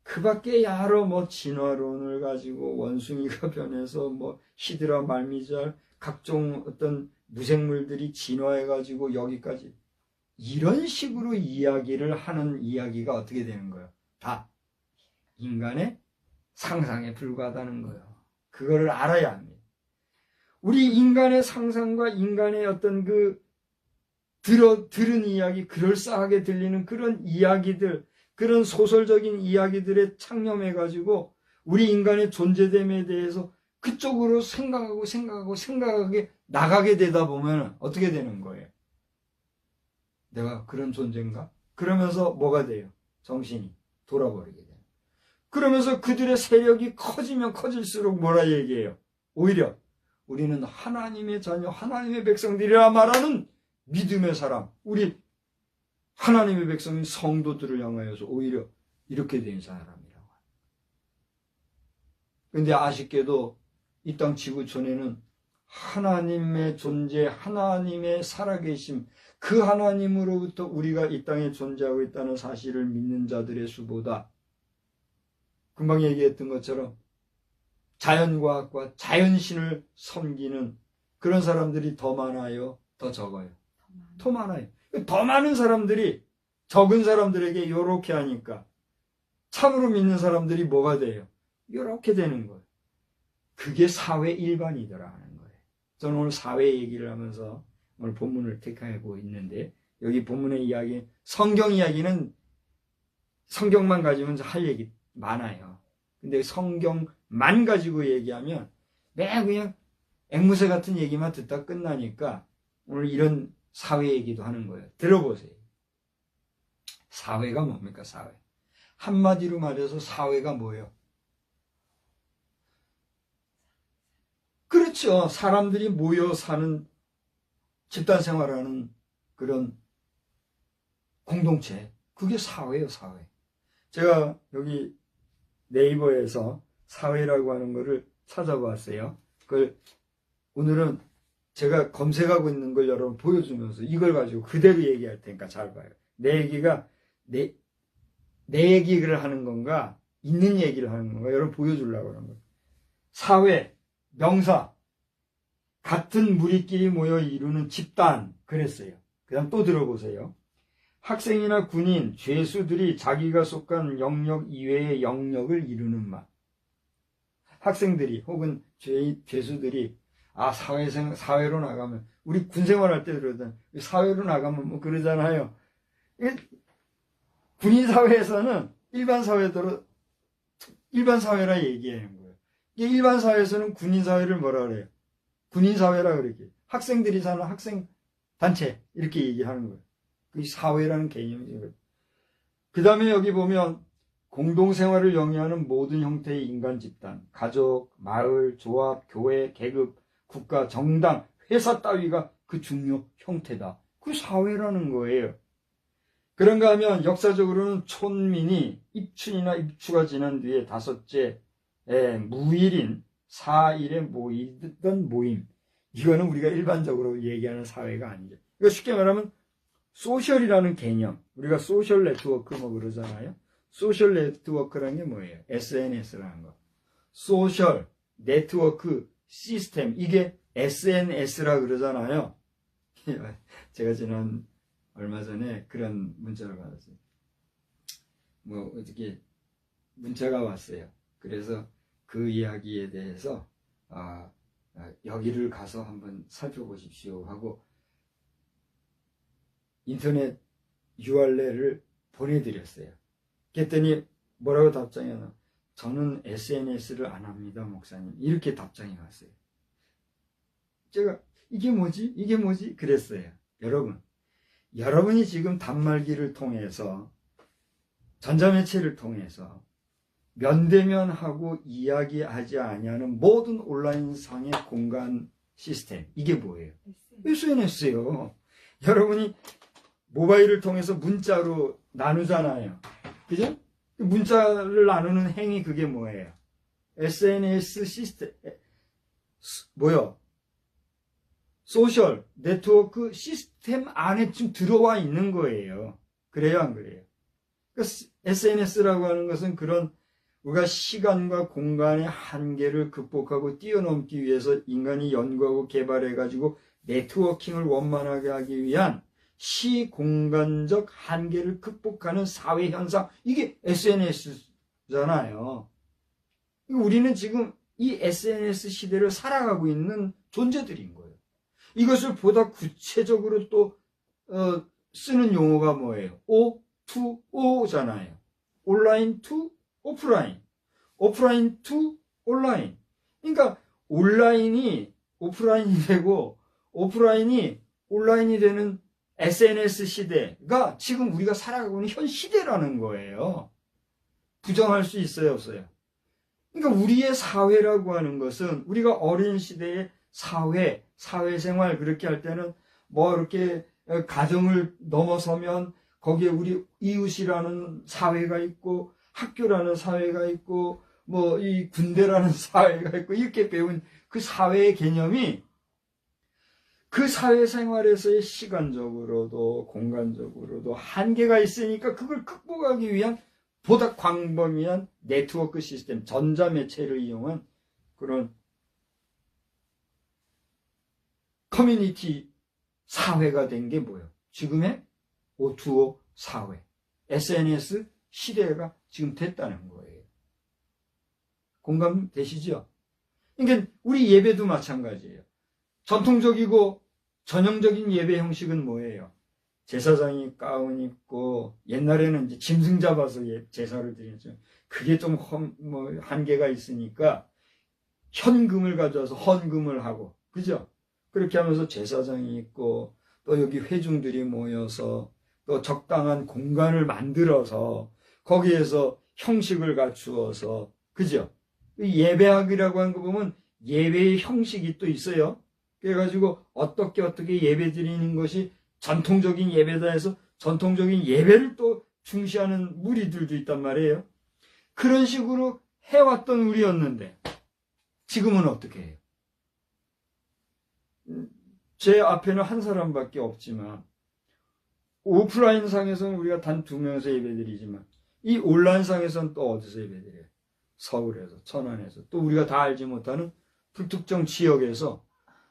그 밖에 여러 뭐 진화론을 가지고 원숭이가 변해서 뭐 히드라 말미잘 각종 어떤 무생물들이 진화해가지고 여기까지 이런 식으로 이야기를 하는 이야기가 어떻게 되는 거예요? 다 인간의 상상에 불과하다는 거예요. 그거를 알아야 합니다. 우리 인간의 상상과 인간의 어떤 그 들은 이야기, 그럴싸하게 들리는 그런 이야기들, 그런 소설적인 이야기들에 창념해가지고 우리 인간의 존재됨에 대해서 그쪽으로 생각하게 나가게 되다 보면 어떻게 되는 거예요? 내가 그런 존재인가? 그러면서 뭐가 돼요? 정신이 돌아버리게 돼요. 그러면서 그들의 세력이 커지면 커질수록 뭐라 얘기해요? 오히려 우리는 하나님의 자녀, 하나님의 백성들이라 말하는 믿음의 사람, 우리 하나님의 백성인 성도들을 향하여서 오히려 이렇게 된 사람이라고. 그런데 아쉽게도 이 땅 지구촌에는 하나님의 존재, 하나님의 살아계심, 그 하나님으로부터 우리가 이 땅에 존재하고 있다는 사실을 믿는 자들의 수보다 금방 얘기했던 것처럼 자연과학과 자연신을 섬기는 그런 사람들이 더 많아요? 더 적어요? 더 많아요. 더 많은 사람들이 적은 사람들에게 이렇게 하니까 참으로 믿는 사람들이 뭐가 돼요? 이렇게 되는 거예요. 그게 사회 일반이더라 하는 거예요. 저는 오늘 사회 얘기를 하면서 오늘 본문을 택하고 있는데 여기 본문의 이야기, 성경 이야기는 성경만 가지면 할 얘기 많아요. 근데 성경만 가지고 얘기하면 매일 그냥 앵무새 같은 얘기만 듣다 끝나니까 오늘 이런 사회 얘기도 하는 거예요. 들어보세요. 사회가 뭡니까? 사회. 한마디로 말해서 사회가 뭐예요? 그렇죠. 사람들이 모여 사는 집단 생활하는 그런 공동체. 그게 사회예요, 사회. 제가 여기 네이버에서 사회라고 하는 거를 찾아봤어요. 그걸 오늘은 제가 검색하고 있는 걸 여러분 보여주면서 이걸 가지고 그대로 얘기할 테니까 잘 봐요. 내 얘기가 내 얘기를 하는 건가 있는 얘기를 하는 건가 여러분 보여주려고 하는 거예요. 사회, 명사, 같은 무리끼리 모여 이루는 집단 그랬어요. 그 다음 또 들어보세요. 학생이나 군인, 죄수들이 자기가 속한 영역 이외의 영역을 이루는 말. 학생들이 혹은 죄수들이 사회로 나가면 우리 군생활할 때 그러잖아요. 사회로 나가면 뭐 그러잖아요. 군인 사회에서는 일반 사회대로 일반 사회라 얘기하는 거예요. 일반 사회에서는 군인 사회를 뭐라 그래요? 군인 사회라 그러게. 학생들이 사는 학생 단체 이렇게 얘기하는 거예요. 그 사회라는 개념이죠. 그 다음에 여기 보면 공동생활을 영위하는 모든 형태의 인간 집단, 가족, 마을, 조합, 교회, 계급, 국가, 정당, 회사 따위가 그 중요 형태다. 그 사회라는 거예요. 그런가 하면 역사적으로는 촌민이 입춘이나 입추가 지난 뒤에 다섯째 무일인 4일에 모이던 모임. 이거는 우리가 일반적으로 얘기하는 사회가 아니죠. 이거 쉽게 말하면 소셜이라는 개념. 우리가 소셜 네트워크 뭐 그러잖아요. 소셜 네트워크라는 게 뭐예요? SNS라는 거. 소셜 네트워크 시스템. 이게 SNS라 그러잖아요. 제가 지난 얼마 전에 그런 문자를 받았어요. 뭐 어떻게 문자가 왔어요. 그래서 그 이야기에 대해서 여기를 가서 한번 살펴보십시오 하고 인터넷 URL을 보내드렸어요. 그랬더니 뭐라고 답장이 왔나? 저는 SNS를 안 합니다, 목사님. 이렇게 답장이 왔어요. 제가 이게 뭐지? 이게 뭐지? 그랬어요. 여러분이 지금 단말기를 통해서 전자매체를 통해서 면대면하고 이야기하지 아니하는 모든 온라인상의 공간 시스템. 이게 뭐예요? SNS예요. 여러분이 모바일을 통해서 문자로 나누잖아요. 그죠? 문자를 나누는 행위 그게 뭐예요? SNS 시스템. 뭐요? 소셜 네트워크 시스템 안에 좀 들어와 있는 거예요. 그래요, 안 그래요? 그러니까 SNS라고 하는 것은 그런 우리가 시간과 공간의 한계를 극복하고 뛰어넘기 위해서 인간이 연구하고 개발해가지고 네트워킹을 원만하게 하기 위한 시공간적 한계를 극복하는 사회현상, 이게 SNS잖아요. 우리는 지금 이 SNS 시대를 살아가고 있는 존재들인 거예요. 이것을 보다 구체적으로 또 쓰는 용어가 뭐예요? O2O잖아요. 온라인 to 오프라인, 오프라인 to 온라인. 그러니까 온라인이 오프라인이 되고 오프라인이 온라인이 되는 SNS 시대가 지금 우리가 살아가고 있는 현 시대라는 거예요. 부정할 수 있어요, 없어요? 그러니까 우리의 사회라고 하는 것은 우리가 어린 시대의 사회생활 그렇게 할 때는 뭐 이렇게 가정을 넘어서면 거기에 우리 이웃이라는 사회가 있고 학교라는 사회가 있고 뭐 이 군대라는 사회가 있고 이렇게 배운 그 사회의 개념이 그 사회생활에서의 시간적으로도 공간적으로도 한계가 있으니까 그걸 극복하기 위한 보다 광범위한 네트워크 시스템, 전자매체를 이용한 그런 커뮤니티 사회가 된 게 뭐예요? 지금의 O2O 사회, SNS 시대가 지금 됐다는 거예요. 공감되시죠? 그러니까 우리 예배도 마찬가지예요. 전통적이고 전형적인 예배 형식은 뭐예요? 제사장이 가운 입고 옛날에는 이제 짐승 잡아서 제사를 드렸죠. 그게 좀 한계가 있으니까 현금을 가져와서 헌금을 하고, 그죠? 그렇게 하면서 제사장이 있고 또 여기 회중들이 모여서 또 적당한 공간을 만들어서 거기에서 형식을 갖추어서, 그죠? 예배하기라고 하는 거 보면 예배의 형식이 또 있어요. 그래가지고 어떻게 예배 드리는 것이 전통적인 예배다 해서 전통적인 예배를 또 중시하는 무리들도 있단 말이에요. 그런 식으로 해왔던 우리였는데 지금은 어떻게 해요? 제 앞에는 한 사람밖에 없지만 오프라인 상에서는 우리가 단 2명에서 예배드리지만 이 온라인 상에서는 또 어디서 예배드려요? 서울에서, 천안에서, 또 우리가 다 알지 못하는 불특정 지역에서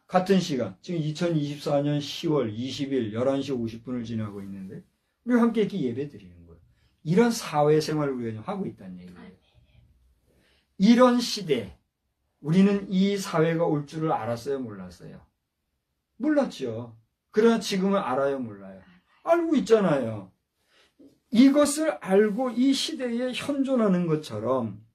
같은 시간, 지금 2024년 10월 20일 11시 50분을 지나고 있는데 우리가 함께 이렇게 예배드리는 거예요. 이런 사회생활을 우리가 지금 하고 있다는 얘기예요. 이런 시대에 우리는 이 사회가 올 줄을 알았어요, 몰랐어요? 몰랐죠. 그러나 지금은 알아요, 몰라요? 알고 있잖아요. 이것을 알고 이 시대에 현존하는 것처럼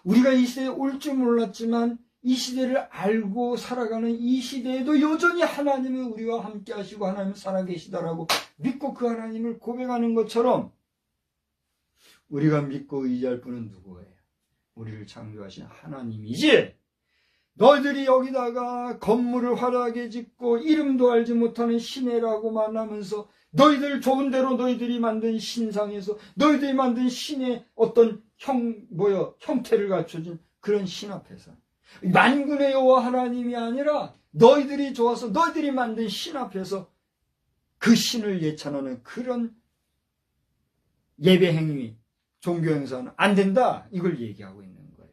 우리가 이 시대에 올 줄 몰랐지만 이 시대를 알고 살아가는 이 시대에도 여전히 하나님은 우리와 함께 하시고 하나님은 살아계시다라고 믿고 그 하나님을 고백하는 것처럼 우리가 믿고 의지할 분은 누구예요? 우리를 창조하신 하나님이지. 너희들이 여기다가 건물을 화려하게 짓고 이름도 알지 못하는 시내라고 말하면서 너희들 좋은 대로 너희들이 만든 신상에서 너희들이 만든 신의 어떤 형태를 갖춰진 그런 신 앞에서 만군의 여호와 하나님이 아니라 너희들이 좋아서 너희들이 만든 신 앞에서 그 신을 예찬하는 그런 예배 행위, 종교 행사는 안 된다. 이걸 얘기하고 있는 거예요.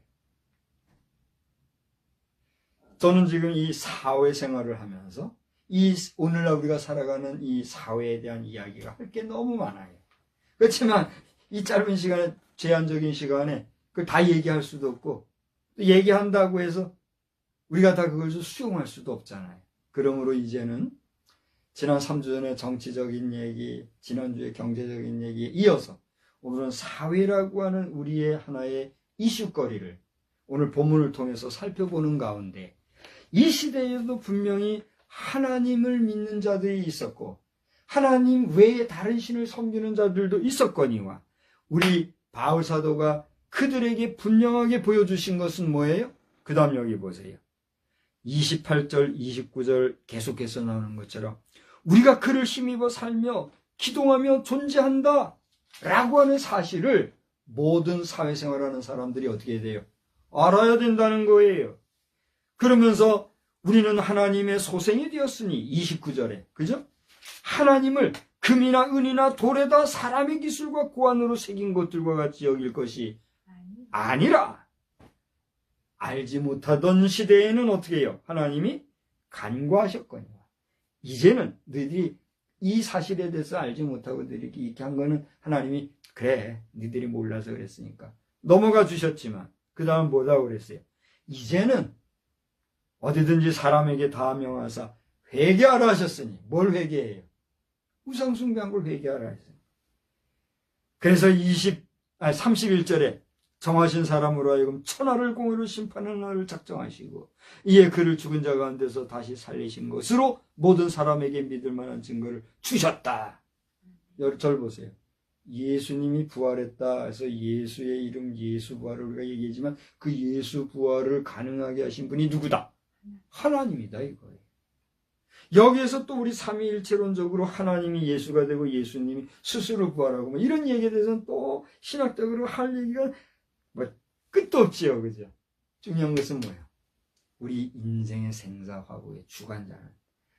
저는 지금 이 사회생활을 하면서 이 오늘날 우리가 살아가는 이 사회에 대한 이야기가 할 게 너무 많아요. 그렇지만 이 짧은 시간에, 제한적인 시간에 그걸 다 얘기할 수도 없고 또 얘기한다고 해서 우리가 다 그걸 수용할 수도 없잖아요. 그러므로 이제는 지난 3주 전에 정치적인 얘기, 지난주에 경제적인 얘기에 이어서 오늘은 사회라고 하는 우리의 하나의 이슈거리를 오늘 본문을 통해서 살펴보는 가운데 이 시대에도 분명히 하나님을 믿는 자들이 있었고 하나님 외에 다른 신을 섬기는 자들도 있었거니와 우리 바울 사도가 그들에게 분명하게 보여주신 것은 뭐예요? 그 다음 여기 보세요. 28절, 29절 계속해서 나오는 것처럼 우리가 그를 힘입어 살며 기동하며 존재한다 라고 하는 사실을 모든 사회생활하는 사람들이 어떻게 돼요? 알아야 된다는 거예요. 그러면서 우리는 하나님의 소생이 되었으니 29절에 그죠? 하나님을 금이나 은이나 돌에다 사람의 기술과 고안으로 새긴 것들과 같이 여길 것이 아니라 알지 못하던 시대에는 어떻게 해요? 하나님이 간과하셨거니와 이제는 너희들이 이 사실에 대해서 알지 못하고 너희들이 이렇게 한 거는 하나님이 그래 너희들이 몰라서 그랬으니까 넘어가 주셨지만 그 다음 뭐라고 그랬어요? 이제는 어디든지 사람에게 다 명하사 회개하라 하셨으니 뭘 회개해요? 우상 숭배한 걸 회개하라 했어요. 그래서 31절에 정하신 사람으로 하여금 천하를 공의로 심판하는 날을 작정하시고 이에 그를 죽은 자 가운데서 다시 살리신 것으로 모든 사람에게 믿을 만한 증거를 주셨다. 절 보세요. 예수님이 부활했다 해서 예수의 이름 예수 부활을 우리가 얘기하지만 그 예수 부활을 가능하게 하신 분이 누구다? 하나님이다 이거예요. 여기에서 또 우리 삼위일체론적으로 하나님이 예수가 되고 예수님이 스스로 부활하고 뭐 이런 얘기에 대해서는 또 신학적으로 할 얘기가 뭐 끝도 없지요. 그죠? 중요한 것은 뭐예요? 우리 인생의 생사화후의 주관자는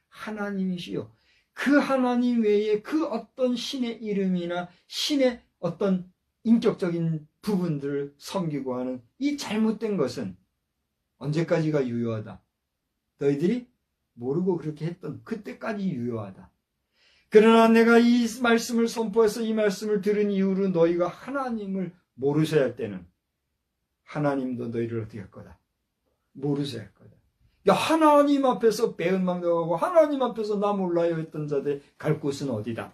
하나님이시요. 그 하나님 외에 그 어떤 신의 이름이나 신의 어떤 인격적인 부분들을 섬기고 하는 이 잘못된 것은 언제까지가 유효하다? 너희들이 모르고 그렇게 했던 그때까지 유효하다. 그러나 내가 이 말씀을 선포해서 이 말씀을 들은 이후로 너희가 하나님을 모르셔야 할 때는 하나님도 너희를 어떻게 할 거다? 모르셔야 할 거다. 하나님 앞에서 배은망덕하고 하나님 앞에서 나 몰라요 했던 자들 갈 곳은 어디다?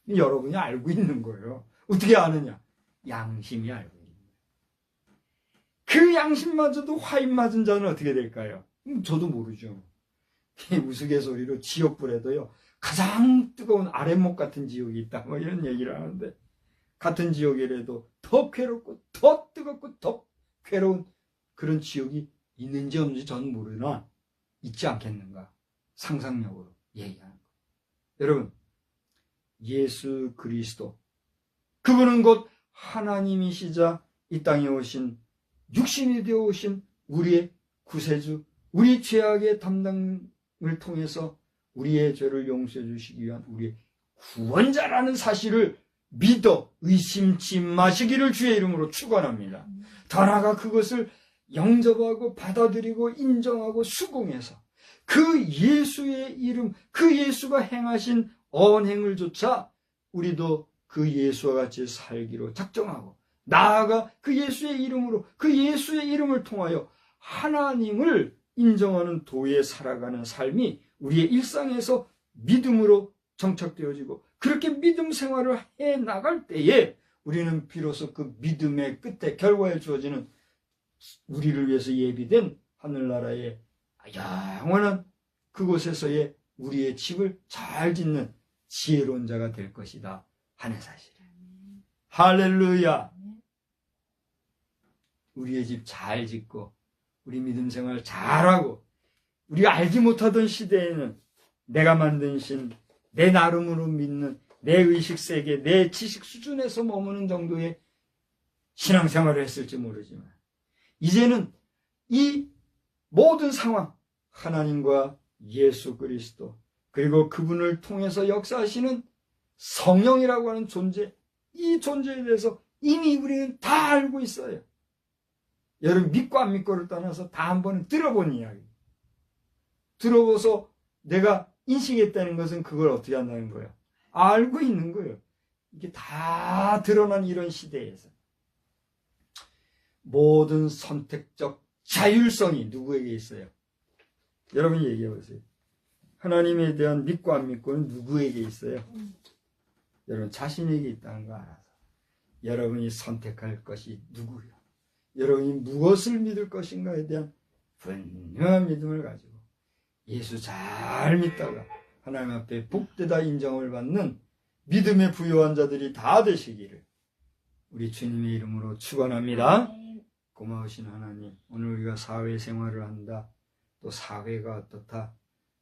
여러분이 알고 있는 거예요. 어떻게 아느냐? 양심이 알고 있는 거예요. 그 양심마저도 화인 맞은 자는 어떻게 될까요? 저도 모르죠. 우스갯소리로 지옥불에도요 가장 뜨거운 아랫목 같은 지옥이 있다 뭐 이런 얘기를 하는데 같은 지옥이라도 더 괴롭고 더 뜨겁고 더 괴로운 그런 지옥이 있는지 없는지 저는 모르나 있지 않겠는가 상상력으로 얘기하는 거. 여러분 예수 그리스도 그분은 곧 하나님이시자 이 땅에 오신 육신이 되어 오신 우리의 구세주, 우리 죄악의 담당을 통해서 우리의 죄를 용서해 주시기 위한 우리의 구원자라는 사실을 믿어 의심치 마시기를 주의 이름으로 축원합니다. 더 나아가 그것을 영접하고 받아들이고 인정하고 수긍해서 그 예수의 이름, 그 예수가 행하신 언행을 조차 우리도 그 예수와 같이 살기로 작정하고 나아가 그 예수의 이름으로, 그 예수의 이름을 통하여 하나님을 인정하는 도에 살아가는 삶이 우리의 일상에서 믿음으로 정착되어지고 그렇게 믿음 생활을 해 나갈 때에 우리는 비로소 그 믿음의 끝에 결과에 주어지는 우리를 위해서 예비된 하늘나라의 영원한 그곳에서의 우리의 집을 잘 짓는 지혜로운 자가 될 것이다 하는 사실이에요. 할렐루야. 우리의 집 잘 짓고 우리 믿음 생활 잘하고 우리가 알지 못하던 시대에는 내가 만든 신, 내 나름으로 믿는 내 의식 세계, 내 지식 수준에서 머무는 정도의 신앙생활을 했을지 모르지만 이제는 이 모든 상황, 하나님과 예수 그리스도 그리고 그분을 통해서 역사하시는 성령이라고 하는 존재, 이 존재에 대해서 이미 우리는 다 알고 있어요. 여러분 믿고 안 믿고를 떠나서 다 한 번은 들어본 이야기. 들어보서 내가 인식했다는 것은 그걸 어떻게 한다는 거예요? 알고 있는 거예요. 이게 다 드러난 이런 시대에서 모든 선택적 자율성이 누구에게 있어요? 여러분이 얘기해 보세요. 하나님에 대한 믿고 안 믿고는 누구에게 있어요? 여러분 자신에게 있다는 거 알아서 여러분이 선택할 것이 누구요? 여러분이 무엇을 믿을 것인가에 대한 분명한 믿음을 가지고 예수 잘 믿다가 하나님 앞에 복되다 인정을 받는 믿음의 부요한 자들이 다 되시기를 우리 주님의 이름으로 축원합니다. 고마우신 하나님, 오늘 우리가 사회생활을 한다, 또 사회가 어떻다,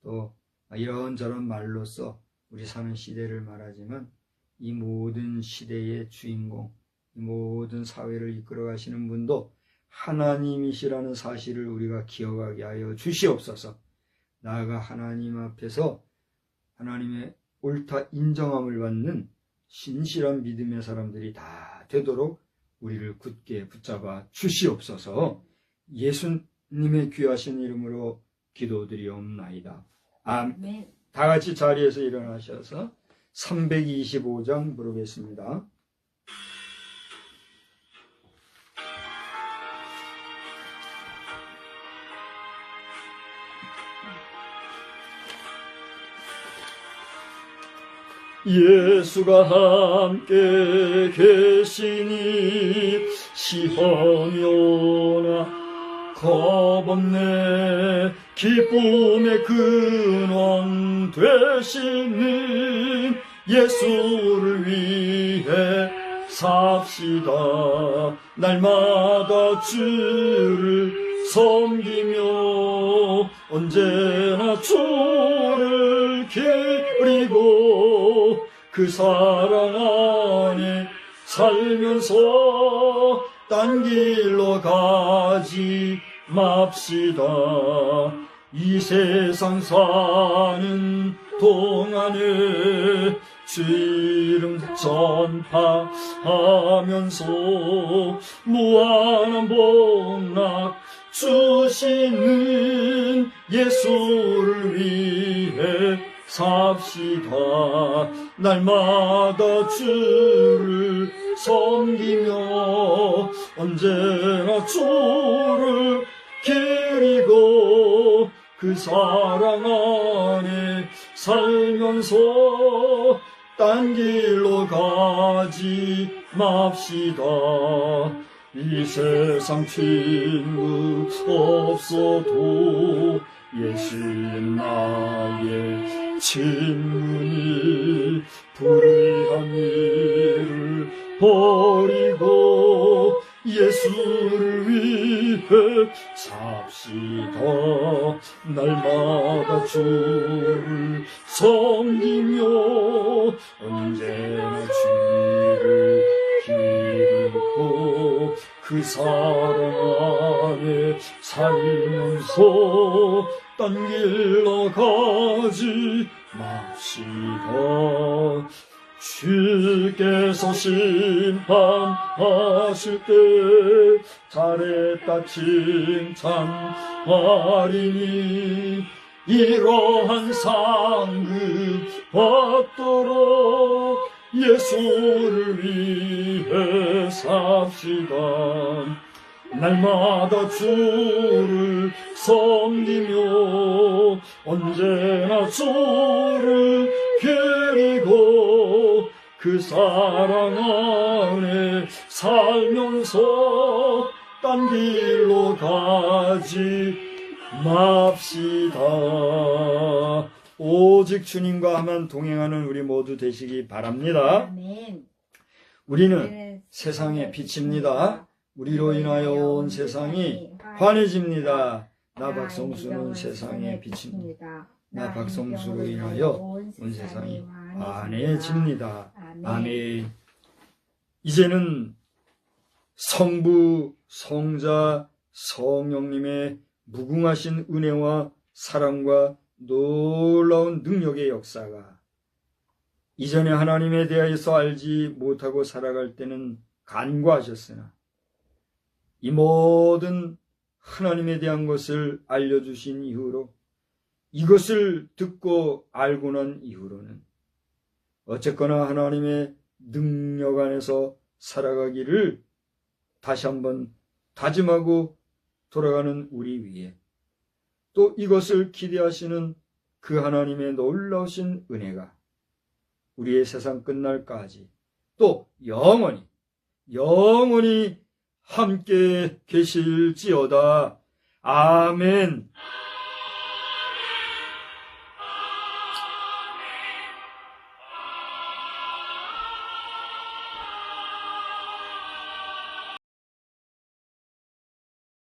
또 이런저런 말로써 우리 사는 시대를 말하지만 이 모든 시대의 주인공, 이 모든 사회를 이끌어 가시는 분도 하나님이시라는 사실을 우리가 기억하게 하여 주시옵소서. 나아가 하나님 앞에서 하나님의 옳다 인정함을 받는 신실한 믿음의 사람들이 다 되도록 우리를 굳게 붙잡아 주시옵소서. 예수님의 귀하신 이름으로 기도드리옵나이다. 아멘. 다 같이 자리에서 일어나셔서 325장 부르겠습니다. 예수가 함께 계시니 시험이 오나 겁없네. 기쁨의 근원 되시는 예수를 위해 삽시다. 날마다 주를 섬기며 언제나 주를 기리고 그 사랑 안에 살면서 딴 길로 가지 맙시다. 이 세상 사는 동안에 주 이름 전파하면서 무한한 복락 주시는 예수를 위해 삽시다. 날마다 주를 섬기며 언제나 주를 기리고 그 사랑 안에 살면서 딴 길로 가지 맙시다. 이 세상 친구 없어도 예수님 나의 친구니 불의한 일을 버리고 예수를 위해 삽시다. 날마다 주를 섬기며 언제나 주를 기리 그 사랑 안에 살면서 딴 길로 가지 맙시다. 주께서 심판하실 때 잘했다 칭찬하리니 이러한 상급 받도록 예수를 위해 삽시다. 날마다 주를 섬기며 언제나 주를 기리고 그 사랑 안에 살면서 딴 길로 가지 맙시다. 오직 주님과 하면 동행하는 우리 모두 되시기 바랍니다. 아멘. 우리는 세상의 빛입니다. 우리로 인하여 온 세상이 환해집니다. 나 박성수는 세상의 빛입니다. 나 박성수로 인하여 온 세상이 환해집니다. 아멘. 이제는 성부, 성자, 성령님의 무궁하신 은혜와 사랑과 놀라운 능력의 역사가 이전에 하나님에 대하여서 알지 못하고 살아갈 때는 간과하셨으나 이 모든 하나님에 대한 것을 알려주신 이후로 이것을 듣고 알고 난 이후로는 어쨌거나 하나님의 능력 안에서 살아가기를 다시 한번 다짐하고 돌아가는 우리 위에 또 이것을 기대하시는 그 하나님의 놀라우신 은혜가 우리의 세상 끝날까지 또 영원히 함께 계실지어다. 아멘.